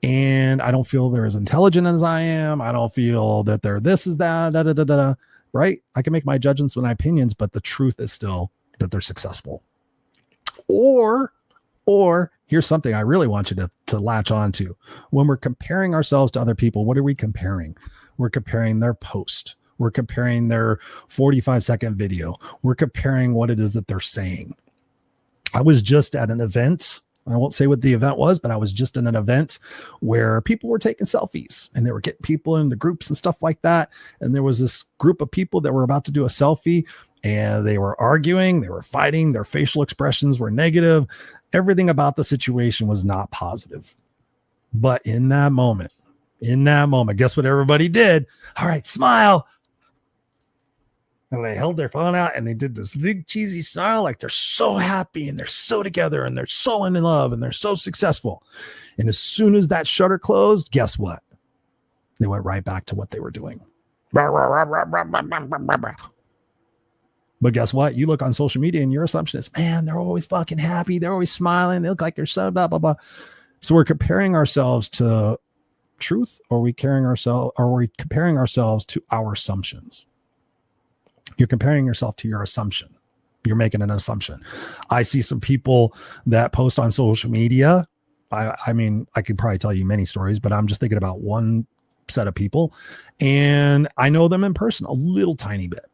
and I don't feel they're as intelligent as I am. I don't feel that they're this is that, right? I can make my judgments and my opinions, but the truth is still that they're successful. Or here's something I really want you to latch on to. When we're comparing ourselves to other people, what are we comparing? We're comparing their post. We're comparing their 45-second video. We're comparing what it is that they're saying. I was just at an event. I won't say what the event was, but I was just in an event where people were taking selfies and they were getting people into groups and stuff like that. And there was this group of people that were about to do a selfie and they were arguing, they were fighting, their facial expressions were negative. Everything about the situation was not positive. But in that moment, guess what everybody did? All right, smile. And they held their phone out and they did this big cheesy smile like they're so happy and they're so together and they're so in love and they're so successful. And as soon as that shutter closed, guess what? They went right back to what they were doing. But guess what? You look on social media and your assumption is, man, they're always fucking happy. They're always smiling. They look like they're so blah, blah, blah. So we're comparing ourselves to truth, or are we comparing ourselves to our assumptions? You're comparing yourself to your assumption. You're making an assumption. I see some people that post on social media. I mean, I could probably tell you many stories, but I'm just thinking about one set of people, and I know them in person a little tiny bit.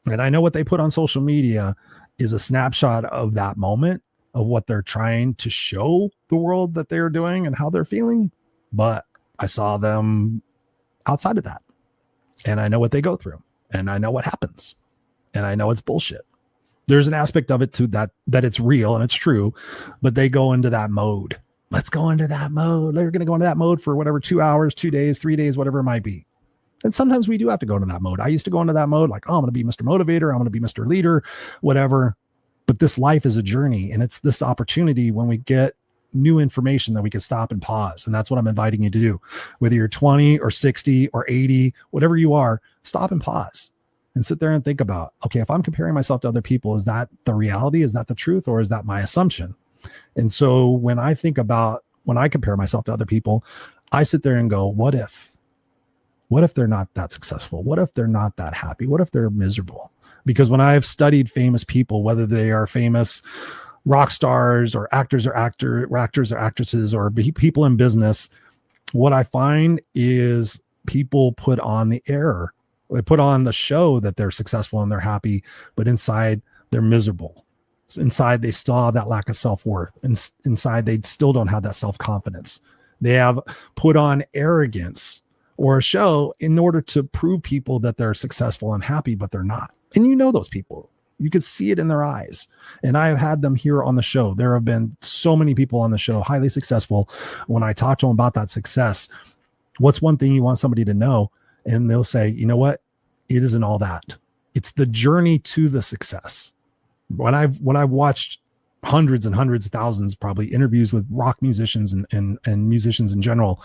And I know what they put on social media is a snapshot of that moment of what they're trying to show the world that they're doing and how they're feeling. But I saw them outside of that, and I know what they go through, and I know what happens, and I know it's bullshit. There's an aspect of it too that it's real and it's true, but they go into that mode. Let's go into that mode. They're going to go into that mode for whatever, 2 hours, 2 days, 3 days, whatever it might be. And sometimes we do have to go into that mode. I used to go into that mode like, oh, I'm going to be Mr. Motivator. I'm going to be Mr. Leader, whatever. But this life is a journey, and it's this opportunity when we get new information that we can stop and pause. And that's what I'm inviting you to do. Whether you're 20 or 60 or 80, whatever you are, stop and pause and sit there and think about, okay, if I'm comparing myself to other people, is that the reality? Is that the truth? Or is that my assumption? And so when I compare myself to other people, I sit there and go, what if they're not that successful? What if they're not that happy? What if they're miserable? Because when I've studied famous people, whether they are famous rock stars or actors or actresses or people in business, what I find is people put on the air. They put on the show that they're successful and they're happy, but inside they're miserable. Inside they still have that lack of self-worth. And inside they still don't have that self-confidence. They have put on arrogance or a show in order to prove people that they're successful and happy, but they're not. And you know those people. You could see it in their eyes. And I have had them here on the show. There have been so many people on the show, highly successful. When I talk to them about that success, what's one thing you want somebody to know? And they'll say, you know what? It isn't all that. It's the journey to the success. When I've watched hundreds and hundreds, thousands, probably interviews with rock musicians and musicians in general,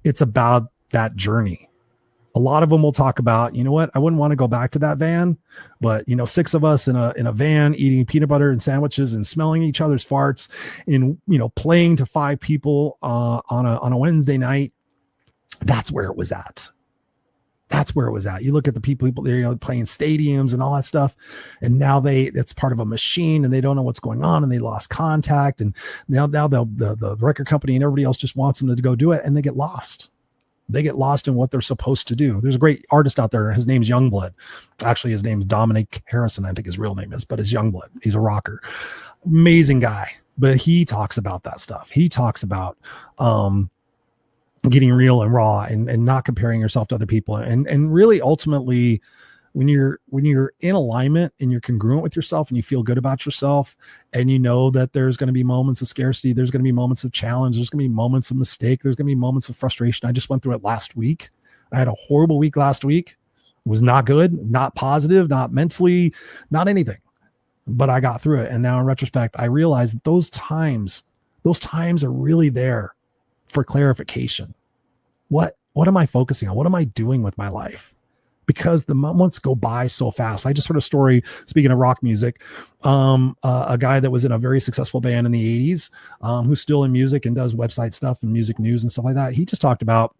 it's about that journey. A lot of them will talk about, you know what, I wouldn't want to go back to that van, but 6 of us in a van eating peanut butter and sandwiches and smelling each other's farts and, playing to 5 people on a Wednesday night. That's where it was at. That's where it was at. You look at the people there, playing stadiums and all that stuff. And now it's part of a machine and they don't know what's going on and they lost contact. And now the record company and everybody else just wants them to go do it. And they get lost. They get lost in what they're supposed to do. There's a great artist out there. His name's Youngblood. Actually, his name's Dominic Harrison, I think his real name is, but it's Youngblood. He's a rocker. Amazing guy. But he talks about that stuff. He talks about getting real and raw and not comparing yourself to other people. And really, ultimately, when you're in alignment and you're congruent with yourself and you feel good about yourself and you know that there's going to be moments of scarcity, there's going to be moments of challenge, there's going to be moments of mistake, there's going to be moments of frustration. I just went through it last week. I had a horrible week last week. It was not good, not positive, not mentally, not anything, but I got through it. And now in retrospect, I realized that those times are really there for clarification. What am I focusing on? What am I doing with my life? Because the moments go by so fast. I just heard a story, speaking of rock music, a guy that was in a very successful band in the 80s, who's still in music and does website stuff and music news and stuff like that. He just talked about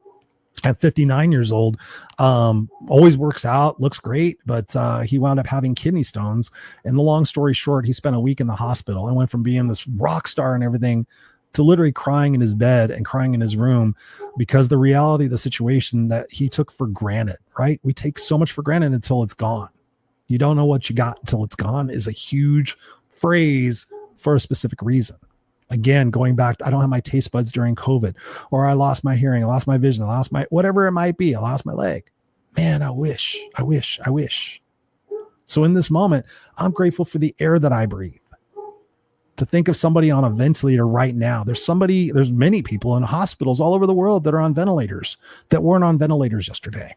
at 59 years old, always works out, looks great, but he wound up having kidney stones. And the long story short, he spent a week in the hospital and went from being this rock star and everything to literally crying in his bed and crying in his room because the reality of the situation that he took for granted, right? We take so much for granted until it's gone. You don't know what you got until it's gone is a huge phrase for a specific reason. Again, going back to, I don't have my taste buds during COVID, or I lost my hearing, I lost my vision, I lost my, whatever it might be, I lost my leg. Man, I wish. So in this moment, I'm grateful for the air that I breathe. To think of somebody on a ventilator right now. There's many people in hospitals all over the world that are on ventilators that weren't on ventilators yesterday.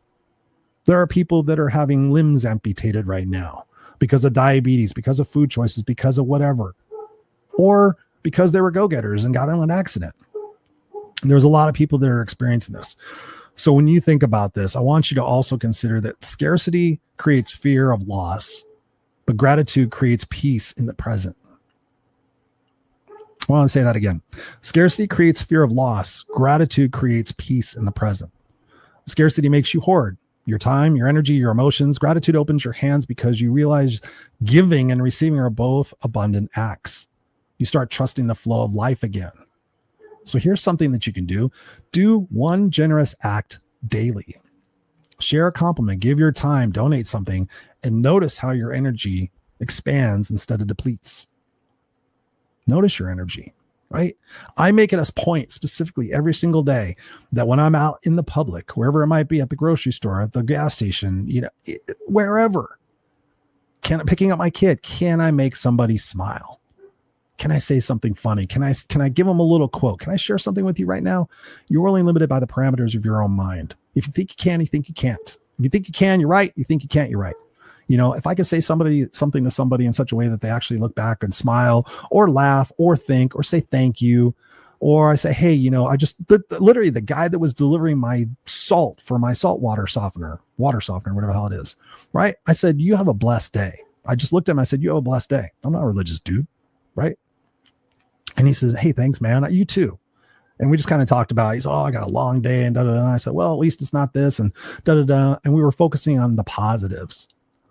There are people that are having limbs amputated right now because of diabetes, because of food choices, because of whatever, or because they were go-getters and got in an accident. And there's a lot of people that are experiencing this. So when you think about this, I want you to also consider that scarcity creates fear of loss, but gratitude creates peace in the present. I want to say that again. Scarcity creates fear of loss. Gratitude creates peace in the present. Scarcity makes you hoard your time, your energy, your emotions. Gratitude opens your hands because you realize giving and receiving are both abundant acts. You start trusting the flow of life again. So here's something that you can do. Do one generous act daily. Share a compliment, give your time, donate something, and notice how your energy expands instead of depletes. Notice your energy, right? I make it a point specifically every single day that when I'm out in the public, wherever it might be, at the grocery store, at the gas station, wherever, picking up my kid, can I make somebody smile? Can I say something funny? Can I give them a little quote? Can I share something with you right now? You're only limited by the parameters of your own mind. If you think you can, you think you can't. If you think you can, you're right. You think you can't, you're right. If I could say something to somebody in such a way that they actually look back and smile or laugh or think or say thank you, or I say, hey, I just literally the guy that was delivering my salt for my water softener, whatever the hell it is, right? I said, you have a blessed day. I just looked at him. I said, you have a blessed day. I'm not a religious dude, right? And he says, hey, thanks, man. You too. And we just kind of talked about, he's, I got a long day and da-da-da. I said, well, at least it's not this and da-da-da. And we were focusing on the positives.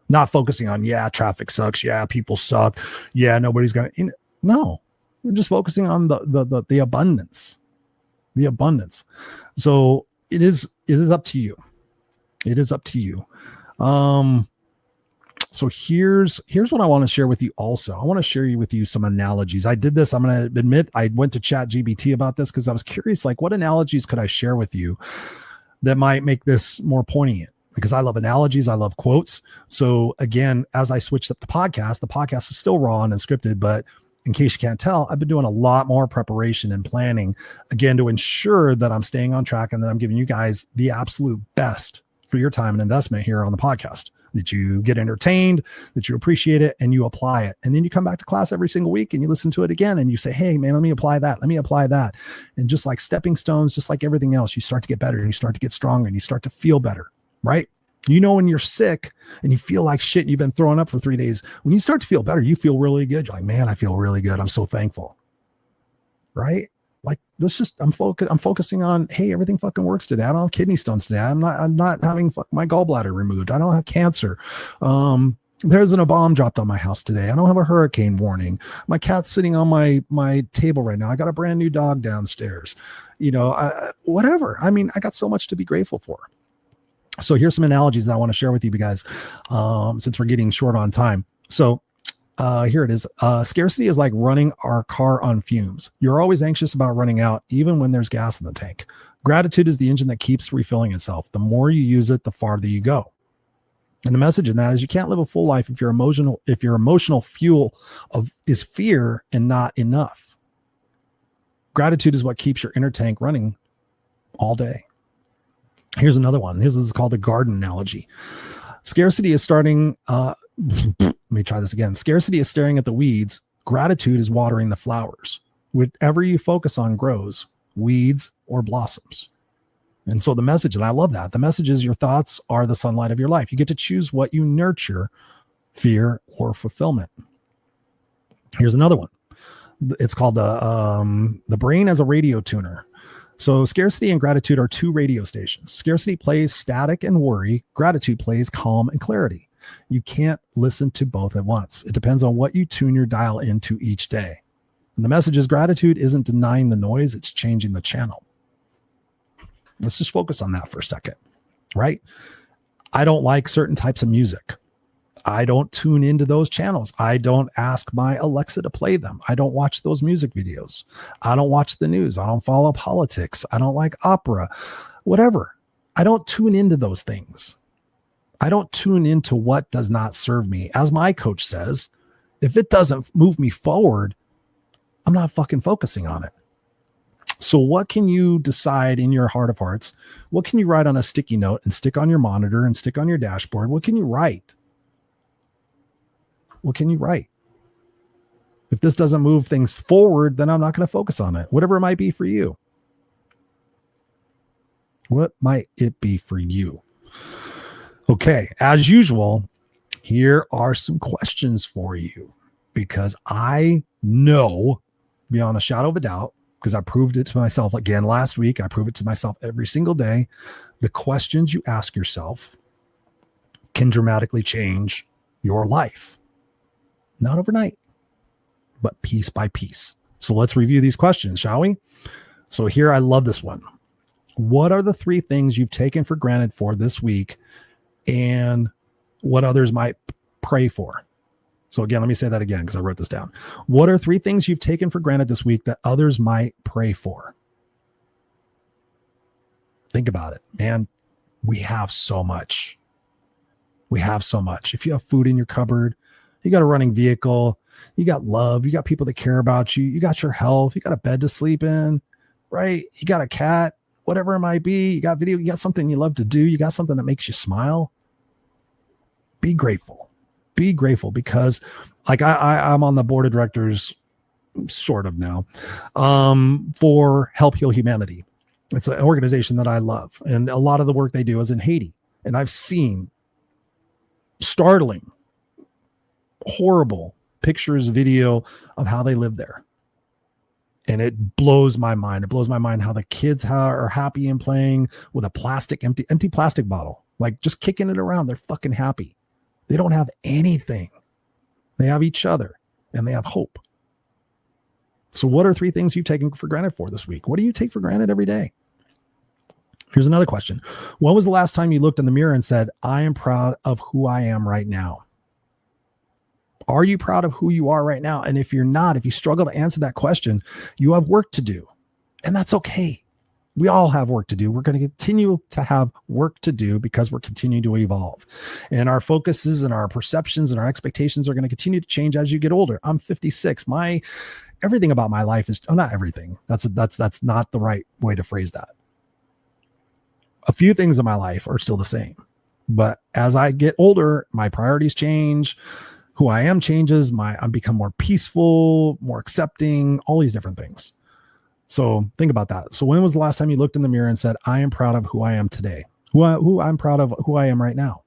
Not focusing on, traffic sucks. Yeah, people suck. Yeah, nobody's going to. No, we're just focusing on the abundance, the abundance. So it is up to you. It is up to you. So here's what I want to share with you also. I want to share with you some analogies. I did this. I'm going to admit I went to ChatGPT about this because I was curious, like, what analogies could I share with you that might make this more poignant? Because I love analogies. I love quotes. So again, as I switched up the podcast is still raw and unscripted, but in case you can't tell, I've been doing a lot more preparation and planning, again, to ensure that I'm staying on track and that I'm giving you guys the absolute best for your time and investment here on the podcast, that you get entertained, that you appreciate it, and you apply it. And then you come back to class every single week and you listen to it again and you say, hey, man, let me apply that. Let me apply that. And just like stepping stones, just like everything else, you start to get better and you start to get stronger and you start to feel better. Right? When you're sick and you feel like shit and you've been throwing up for 3 days, when you start to feel better, you feel really good. You're like, man, I feel really good. I'm so thankful. Right? Like, I'm focusing on, hey, everything fucking works today. I don't have kidney stones today. I'm not having my gallbladder removed. I don't have cancer. There's a bomb dropped on my house today. I don't have a hurricane warning. My cat's sitting on my table right now. I got a brand new dog downstairs. Whatever. I mean, I got so much to be grateful for. So here's some analogies that I want to share with you guys, since we're getting short on time. So here it is. Scarcity is like running our car on fumes. You're always anxious about running out, even when there's gas in the tank. Gratitude is the engine that keeps refilling itself. The more you use it, the farther you go. And the message in that is you can't live a full life if your emotional fuel is fear and not enough. Gratitude is what keeps your inner tank running all day. Here's another one. This is called the garden analogy. Scarcity is starting. Let me try this again. Scarcity is staring at the weeds. Gratitude is watering the flowers. Whatever you focus on grows, weeds or blossoms. And so the message, and I love that, the message is your thoughts are the sunlight of your life. You get to choose what you nurture, fear or fulfillment. Here's another one. It's called the brain as a radio tuner. So scarcity and gratitude are two radio stations. Scarcity plays static and worry. Gratitude plays calm and clarity. You can't listen to both at once. It depends on what you tune your dial into each day. And the message is gratitude isn't denying the noise, it's changing the channel. Let's just focus on that for a second, right? I don't like certain types of music. I don't tune into those channels. I don't ask my Alexa to play them. I don't watch those music videos. I don't watch the news. I don't follow politics. I don't like opera, whatever. I don't tune into those things. I don't tune into what does not serve me. As my coach says, if it doesn't move me forward, I'm not fucking focusing on it. So what can you decide in your heart of hearts? What can you write on a sticky note and stick on your monitor and stick on your dashboard? What can you write? What can you write? If this doesn't move things forward, then I'm not going to focus on it, whatever it might be for you. What might it be for you? Okay, as usual, here are some questions for you, because I know beyond a shadow of a doubt, because I proved it to myself again last week, I prove it to myself every single day, the questions you ask yourself can dramatically change your life. Not overnight, but piece by piece. So let's review these questions, shall we? So here, I love this one. What are the 3 things you've taken for granted for this week, and what others might pray for? So again, let me say that again, because I wrote this down. What are 3 things you've taken for granted this week that others might pray for? Think about it, man. We have so much. We have so much. If you have food in your cupboard, you got a running vehicle, you got love, you got people that care about you, you got your health, you got a bed to sleep in, right? You got a cat, whatever it might be, you got video, you got something you love to do, you got something that makes you smile. Be grateful. Be grateful, because like I'm on the board of directors, sort of now, for Help Heal Humanity. It's an organization that I love, and a lot of the work they do is in Haiti. And I've seen startling, horrible pictures, video of how they live there. And it blows my mind. It blows my mind how the kids are happy and playing with a empty plastic bottle, like just kicking it around. They're fucking happy. They don't have anything. They have each other, and they have hope. So what are 3 things you've taken for granted for this week? What do you take for granted every day? Here's another question. When was the last time you looked in the mirror and said, I am proud of who I am right now? Are you proud of who you are right now? And if you're not, if you struggle to answer that question, you have work to do. And that's okay. We all have work to do. We're going to continue to have work to do because we're continuing to evolve. And our focuses and our perceptions and our expectations are going to continue to change as you get older. I'm 56. Everything about my life is not everything. That's not the right way to phrase that. A few things in my life are still the same. But as I get older, my priorities change. Who I am changes. I become more peaceful, more accepting, all these different things. So think about that. So when was the last time you looked in the mirror and said, I am proud of who I am today? Who I'm proud of who I am right now.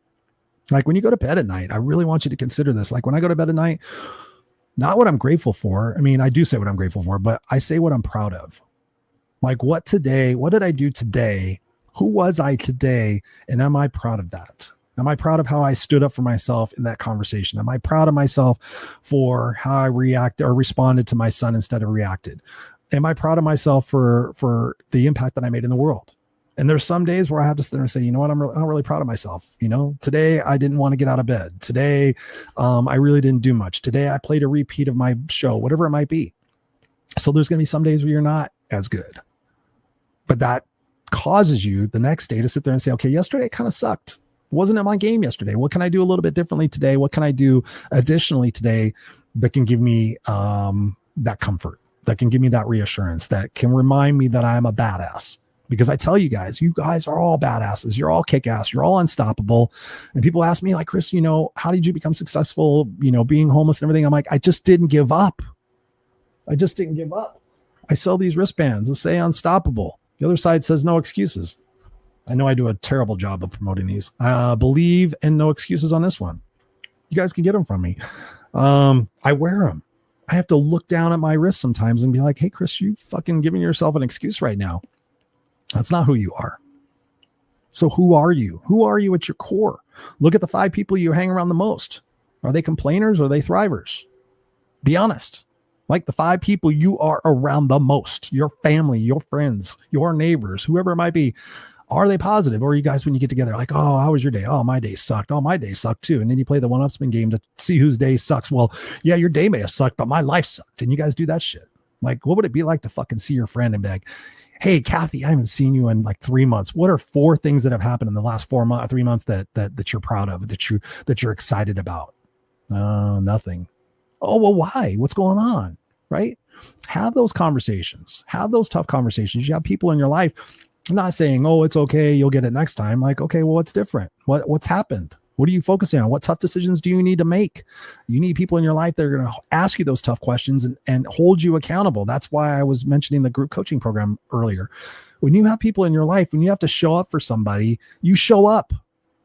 Like when you go to bed at night, I really want you to consider this. Like when I go to bed at night, not what I'm grateful for. I mean, I do say what I'm grateful for, but I say what I'm proud of. Like what did I do today? Who was I today? And am I proud of that? Am I proud of how I stood up for myself in that conversation? Am I proud of myself for how I reacted or responded to my son instead of reacted? Am I proud of myself for the impact that I made in the world? And there's some days where I have to sit there and say, you know what, I'm not really proud of myself. You know, today I didn't want to get out of bed. Today, I really didn't do much. Today I played a repeat of my show, whatever it might be. So there's going to be some days where you're not as good, but that causes you the next day to sit there and say, okay, yesterday it kind of sucked. Wasn't in my game yesterday. What can I do a little bit differently today? What can I do additionally today that can give me that comfort, that can give me that reassurance, that can remind me that I'm a badass? Because I tell you guys are all badasses. You're all kick-ass. You're all unstoppable. And people ask me like, Chris, how did you become successful, being homeless and everything? I'm like, I just didn't give up. I sell these wristbands that say unstoppable. The other side says no excuses. I know I do a terrible job of promoting these. Believe and no excuses on this one. You guys can get them from me. I wear them. I have to look down at my wrist sometimes and be like, hey, Chris, you fucking giving yourself an excuse right now. That's not who you are. So who are you? Who are you at your core? Look at the 5 people you hang around the most. Are they complainers or are they thrivers? Be honest. Like the 5 people you are around the most, your family, your friends, your neighbors, whoever it might be. Are they positive? Or are you guys, when you get together, like, oh, how was your day? Oh, my day sucked. Oh, my day sucked too. And then you play the one-upsman game to see whose day sucks. Well, yeah, your day may have sucked, but my life sucked. And you guys do that shit. Like, what would it be like to fucking see your friend and be like, hey, Kathy, I haven't seen you in like 3 months. What are 4 things that have happened in the last 3 months that you're proud of, that you're excited about? Nothing. Oh, well, why? What's going on? Right? Have those conversations. Have those tough conversations. You have people in your life. I'm not saying, oh, it's okay, you'll get it next time. Like, okay, well, what's different? What's happened? What are you focusing on? What tough decisions do you need to make? You need people in your life that are going to ask you those tough questions and hold you accountable. That's why I was mentioning the group coaching program earlier. When you have people in your life, when you have to show up for somebody, you show up,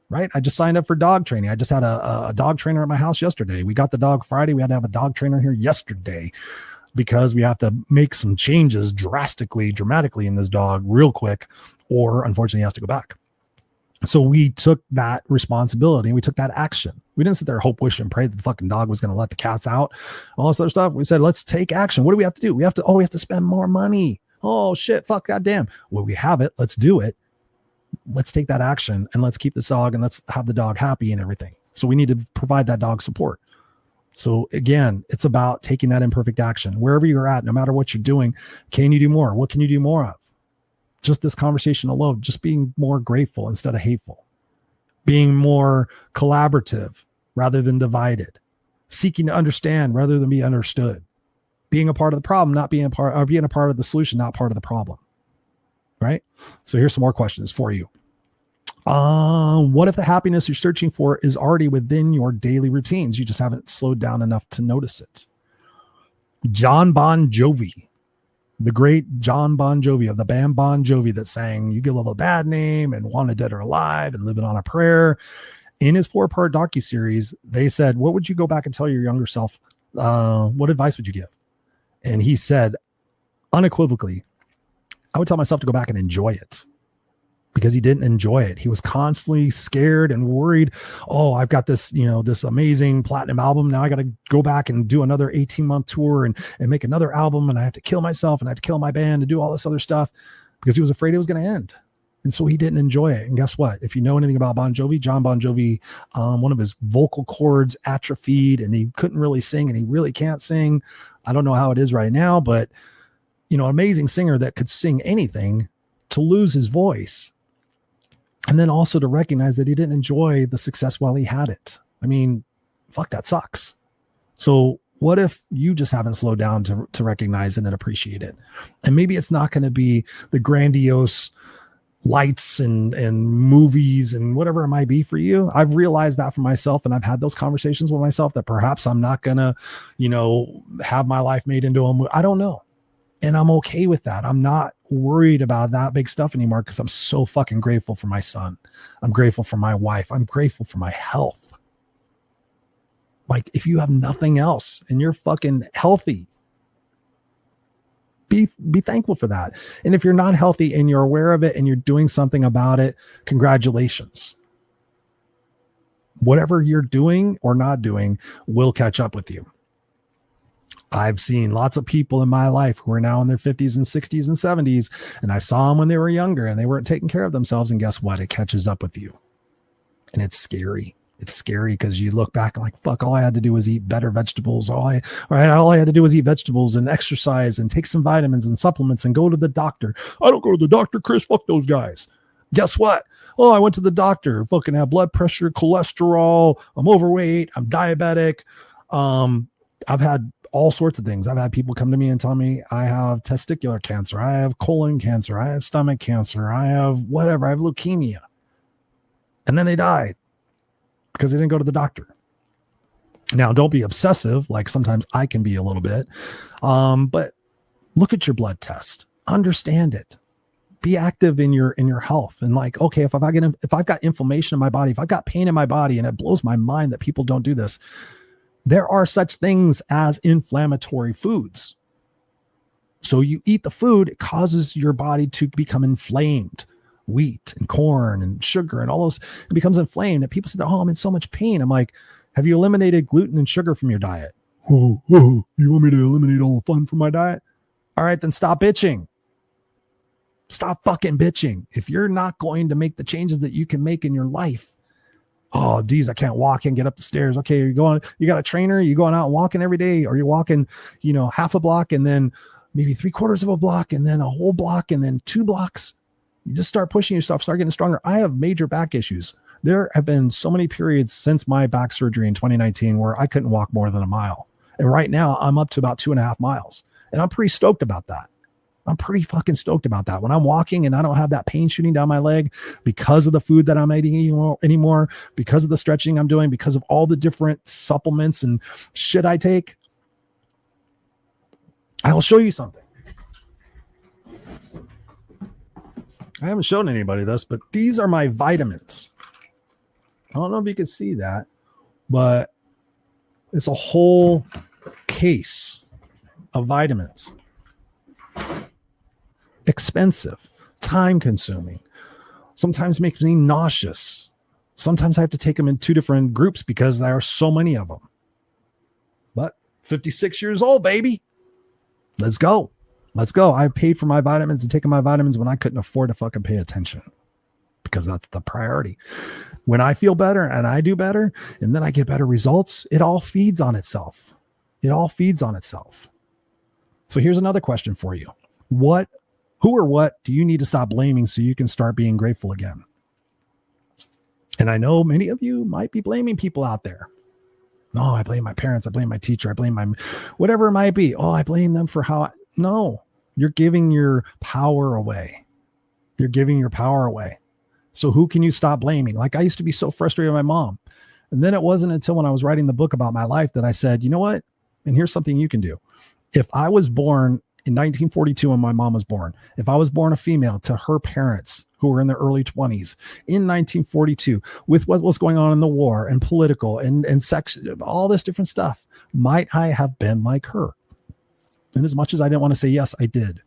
right? I just signed up for dog training. I just had a dog trainer at my house yesterday. We got the dog Friday. We had to have a dog trainer here yesterday because we have to make some changes dramatically in this dog real quick, or unfortunately he has to go back. So we took that responsibility and we took that action. We didn't sit there, hope, wish, and pray that the fucking dog was going to let the cats out, all this other stuff. We said, let's take action. What do we have to do? We have to spend more money. Oh shit, fuck, goddamn. Well, we have it. Let's do it. Let's take that action and let's keep this dog and let's have the dog happy and everything. So we need to provide that dog support. So again, it's about taking that imperfect action wherever you're at, no matter what you're doing. Can you do more? What can you do more of? Just this conversation alone, just being more grateful instead of hateful, being more collaborative rather than divided, seeking to understand rather than be understood, being a part of the problem, not being a part, or being a part of the solution, not part of the problem. Right? So here's some more questions for you. What if the happiness you're searching for is already within your daily routines? You just haven't slowed down enough to notice it. John Bon Jovi, the great John Bon Jovi of the band Bon Jovi that sang You Give Love a Bad Name and Wanted Dead or Alive and Living on a Prayer. In his 4-part docuseries, they said, what would you go back and tell your younger self? What advice would you give? And he said, unequivocally, I would tell myself to go back and enjoy it, because he didn't enjoy it. He was constantly scared and worried. Oh, I've got this, this amazing platinum album. Now I got to go back and do another 18-month tour and make another album. And I have to kill myself and I have to kill my band and do all this other stuff, because he was afraid it was going to end. And so he didn't enjoy it. And guess what? If you know anything about Bon Jovi, John Bon Jovi, one of his vocal cords atrophied and he couldn't really sing, and he really can't sing. I don't know how it is right now, but amazing singer that could sing anything, to lose his voice. And then also to recognize that he didn't enjoy the success while he had it. I mean, fuck, that sucks. So what if you just haven't slowed down to recognize it and appreciate it? And maybe it's not going to be the grandiose lights and movies and whatever it might be for you. I've realized that for myself, and I've had those conversations with myself that perhaps I'm not going to, have my life made into a movie. I don't know. And I'm okay with that. I'm not worried about that big stuff anymore, because I'm so fucking grateful for my son. I'm grateful for my wife. I'm grateful for my health. Like, if you have nothing else and you're fucking healthy, be thankful for that. And if you're not healthy and you're aware of it and you're doing something about it, congratulations. Whatever you're doing or not doing will catch up with you. I've seen lots of people in my life who are now in their 50s and 60s and 70s, and I saw them when they were younger and they weren't taking care of themselves. And guess what? It catches up with you. And it's scary. It's scary because you look back and like, fuck, all I had to do was eat better vegetables. All I had to do was eat vegetables and exercise and take some vitamins and supplements and go to the doctor. I don't go to the doctor, Chris. Fuck those guys. Guess what? Oh, I went to the doctor. Fucking have blood pressure, cholesterol. I'm overweight. I'm diabetic. I've had all sorts of things. I've had people come to me and tell me I have testicular cancer. I have colon cancer. I have stomach cancer. I have whatever. I have leukemia. And then they died because they didn't go to the doctor. Now, don't be obsessive. Like sometimes I can be a little bit, but look at your blood test, understand it, be active in your health. And like, okay, if I've got inflammation in my body, if I've got pain in my body, and it blows my mind that people don't do this, there are such things as inflammatory foods. So you eat the food, it causes your body to become inflamed. Wheat and corn and sugar and all those, it becomes inflamed. And people say, oh, I'm in so much pain. I'm like, have you eliminated gluten and sugar from your diet? Oh, you want me to eliminate all the fun from my diet? All right, then stop bitching. Stop fucking bitching. If you're not going to make the changes that you can make in your life, oh, geez, I can't walk and get up the stairs. Okay, you got a trainer, you going out and walking every day, or you're walking, half a block and then maybe 3/4 of a block and then a whole block and then 2 blocks. You just start pushing yourself, start getting stronger. I have major back issues. There have been so many periods since my back surgery in 2019 where I couldn't walk more than a mile. And right now I'm up to about 2.5 miles. And I'm pretty stoked about that. I'm pretty fucking stoked about that. When I'm walking and I don't have that pain shooting down my leg because of the food that I'm eating anymore, because of the stretching I'm doing, because of all the different supplements and shit I take, I will show you something. I haven't shown anybody this, but these are my vitamins. I don't know if you can see that, but it's a whole case of vitamins. Expensive, time consuming, sometimes makes me nauseous. Sometimes I have to take them in 2 different groups because there are so many of them. But 56 years old, baby. Let's go. Let's go. I paid for my vitamins and taking my vitamins when I couldn't afford to fucking pay attention, because that's the priority. When I feel better and I do better and then I get better results, it all feeds on itself. It all feeds on itself. So here's another question for you. Who or what do you need to stop blaming so you can start being grateful again? And I know many of you might be blaming people out there. No, I blame my parents. I blame my teacher. I blame my whatever it might be. Oh, I blame them for how no, you're giving your power away. You're giving your power away. So who can you stop blaming? Like, I used to be so frustrated with my mom. And then it wasn't until when I was writing the book about my life that I said, you know what? And here's something you can do. If I was born in 1942 when my mom was born, if I was born a female to her parents who were in their early 20s in 1942, with what was going on in the war and political and sex, all this different stuff, might I have been like her? And as much as I didn't want to say yes, I did.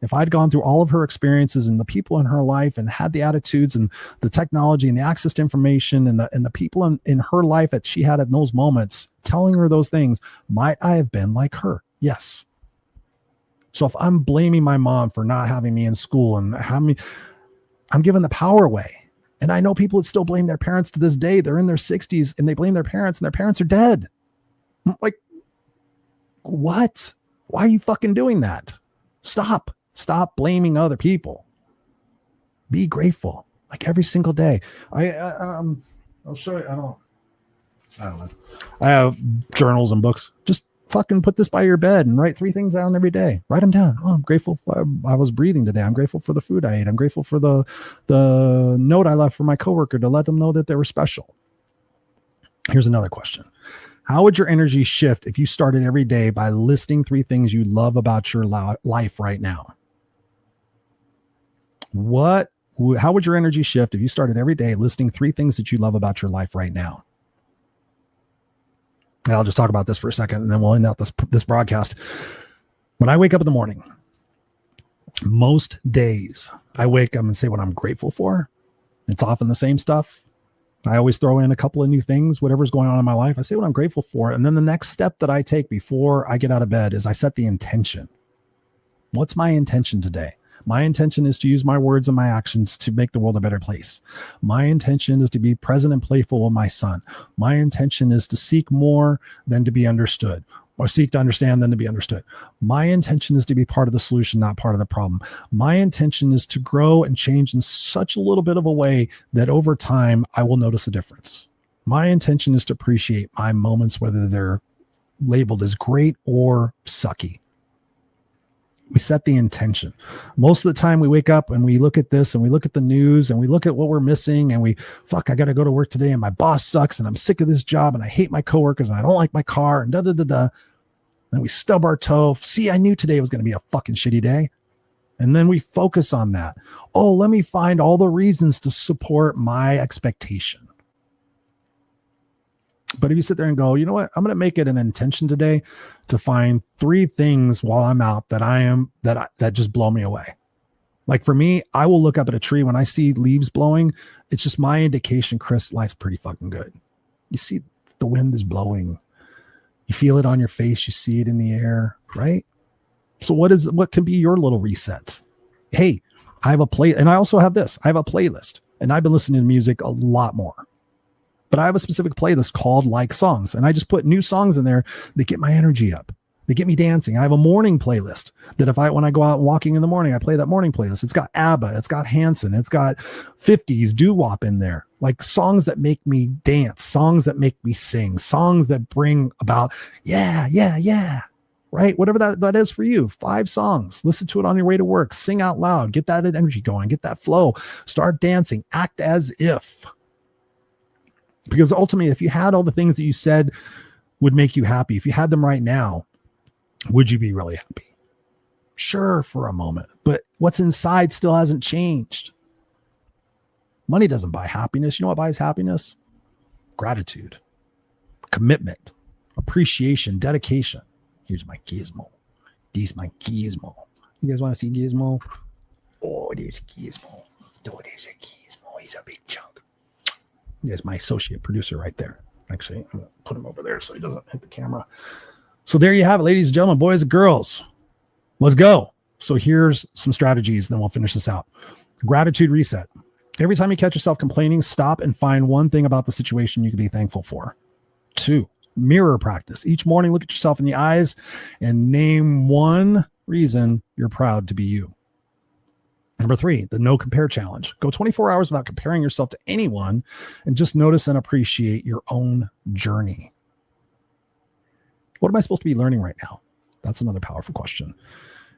If I'd gone through all of her experiences and the people in her life and had the attitudes and the technology and the access to information and the people in her life that she had at those moments, telling her those things, might I have been like her? Yes. So if I'm blaming my mom for not having me in school and I'm giving the power away. And I know people that still blame their parents to this day. They're in their 60s and they blame their parents and their parents are dead. I'm like, what? Why are you fucking doing that? Stop blaming other people. Be grateful, like every single day. I'll show you. I don't know. I have journals and books. Just fucking put this by your bed and write 3 things down every day. Write them down. Oh, I'm grateful I was breathing today. I'm grateful for the food I ate. I'm grateful for the note I left for my coworker to let them know that they were special. Here's another question. How would your energy shift if you started every day by listing 3 things you love about your life right now? How would your energy shift if you started every day listing 3 things that you love about your life right now? And I'll just talk about this for a second and then we'll end out this broadcast. When I wake up in the morning, most days I wake up and say what I'm grateful for. It's often the same stuff. I always throw in a couple of new things, whatever's going on in my life. I say what I'm grateful for. And then the next step that I take before I get out of bed is I set the intention. What's my intention today? My intention is to use my words and my actions to make the world a better place. My intention is to be present and playful with my son. My intention is to seek more than to be understood, or seek to understand than to be understood. My intention is to be part of the solution, not part of the problem. My intention is to grow and change in such a little bit of a way that over time I will notice a difference. My intention is to appreciate my moments, whether they're labeled as great or sucky. We set the intention. Most of the time we wake up and we look at this and we look at the news and we look at what we're missing and I got to go to work today and my boss sucks and I'm sick of this job and I hate my coworkers and I don't like my car and Then we stub our toe. See, I knew today was going to be a fucking shitty day. And then we focus on that. Oh, let me find all the reasons to support my expectation. But if you sit there and go, you know what, I'm going to make it an intention today to find 3 things while I'm out that just blow me away. Like for me, I will look up at a tree when I see leaves blowing. It's just my indication, Chris, life's pretty fucking good. You see the wind is blowing. You feel it on your face. You see it in the air, right? So what can be your little reset? Hey, I have a playlist and I've been listening to music a lot more. But I have a specific playlist called Like Songs, and I just put new songs in there that get my energy up. They get me dancing. I have a morning playlist that when I go out walking in the morning, I play that morning playlist. It's got ABBA, it's got Hanson, it's got 50s doo-wop in there. Like songs that make me dance, songs that make me sing, songs that bring about, yeah, right? Whatever that is for you. 5 songs. Listen to it on your way to work. Sing out loud. Get that energy going. Get that flow. Start dancing. Act as if. Because ultimately, if you had all the things that you said would make you happy, if you had them right now, would you be really happy? Sure, for a moment, but what's inside still hasn't changed. Money doesn't buy happiness. You know what buys happiness? Gratitude, commitment, appreciation, dedication. Here's my gizmo. This is my gizmo. You guys want to see gizmo? Oh, there's gizmo. Oh, there's a gizmo. He's a big chunk. There's my associate producer right there. Actually, I'm going to put him over there so he doesn't hit the camera. So there you have it, ladies and gentlemen, boys and girls. Let's go. So here's some strategies, then we'll finish this out. Gratitude reset. Every time you catch yourself complaining, stop and find one thing about the situation you can be thankful for. 2, mirror practice. Each morning, look at yourself in the eyes and name one reason you're proud to be you. Number 3, the no compare challenge. Go 24 hours without comparing yourself to anyone and just notice and appreciate your own journey. What am I supposed to be learning right now? That's another powerful question.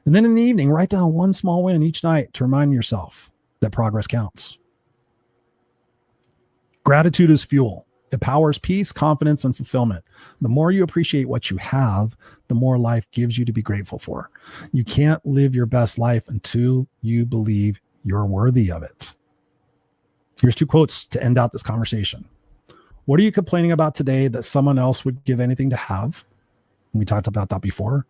And then in the evening, write down one small win each night to remind yourself that progress counts. Gratitude is fuel. It powers peace, confidence, and fulfillment. The more you appreciate what you have, the more life gives you to be grateful for. You can't live your best life until you believe you're worthy of it. Here's 2 quotes to end out this conversation. What are you complaining about today that someone else would give anything to have? We talked about that before.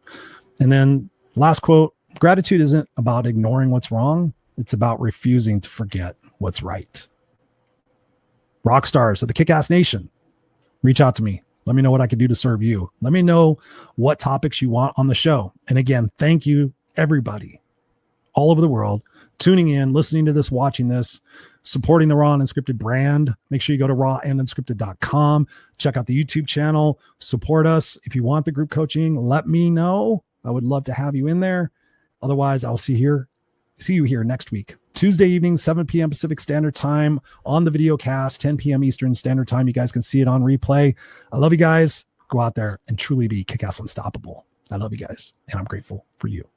And then last quote, gratitude isn't about ignoring what's wrong. It's about refusing to forget what's right. Rock stars of the Kick-Ass Nation, reach out to me. Let me know what I can do to serve you. Let me know what topics you want on the show. And again, thank you, everybody all over the world, tuning in, listening to this, watching this, supporting the Raw and Unscripted brand. Make sure you go to rawandunscripted.com. Check out the YouTube channel. Support us. If you want the group coaching, let me know. I would love to have you in there. Otherwise, I'll see you here next week. Tuesday evening, 7 p.m. Pacific Standard Time on the video cast, 10 p.m. Eastern Standard Time. You guys can see it on replay. I love you guys. Go out there and truly be kick-ass unstoppable. I love you guys, and I'm grateful for you.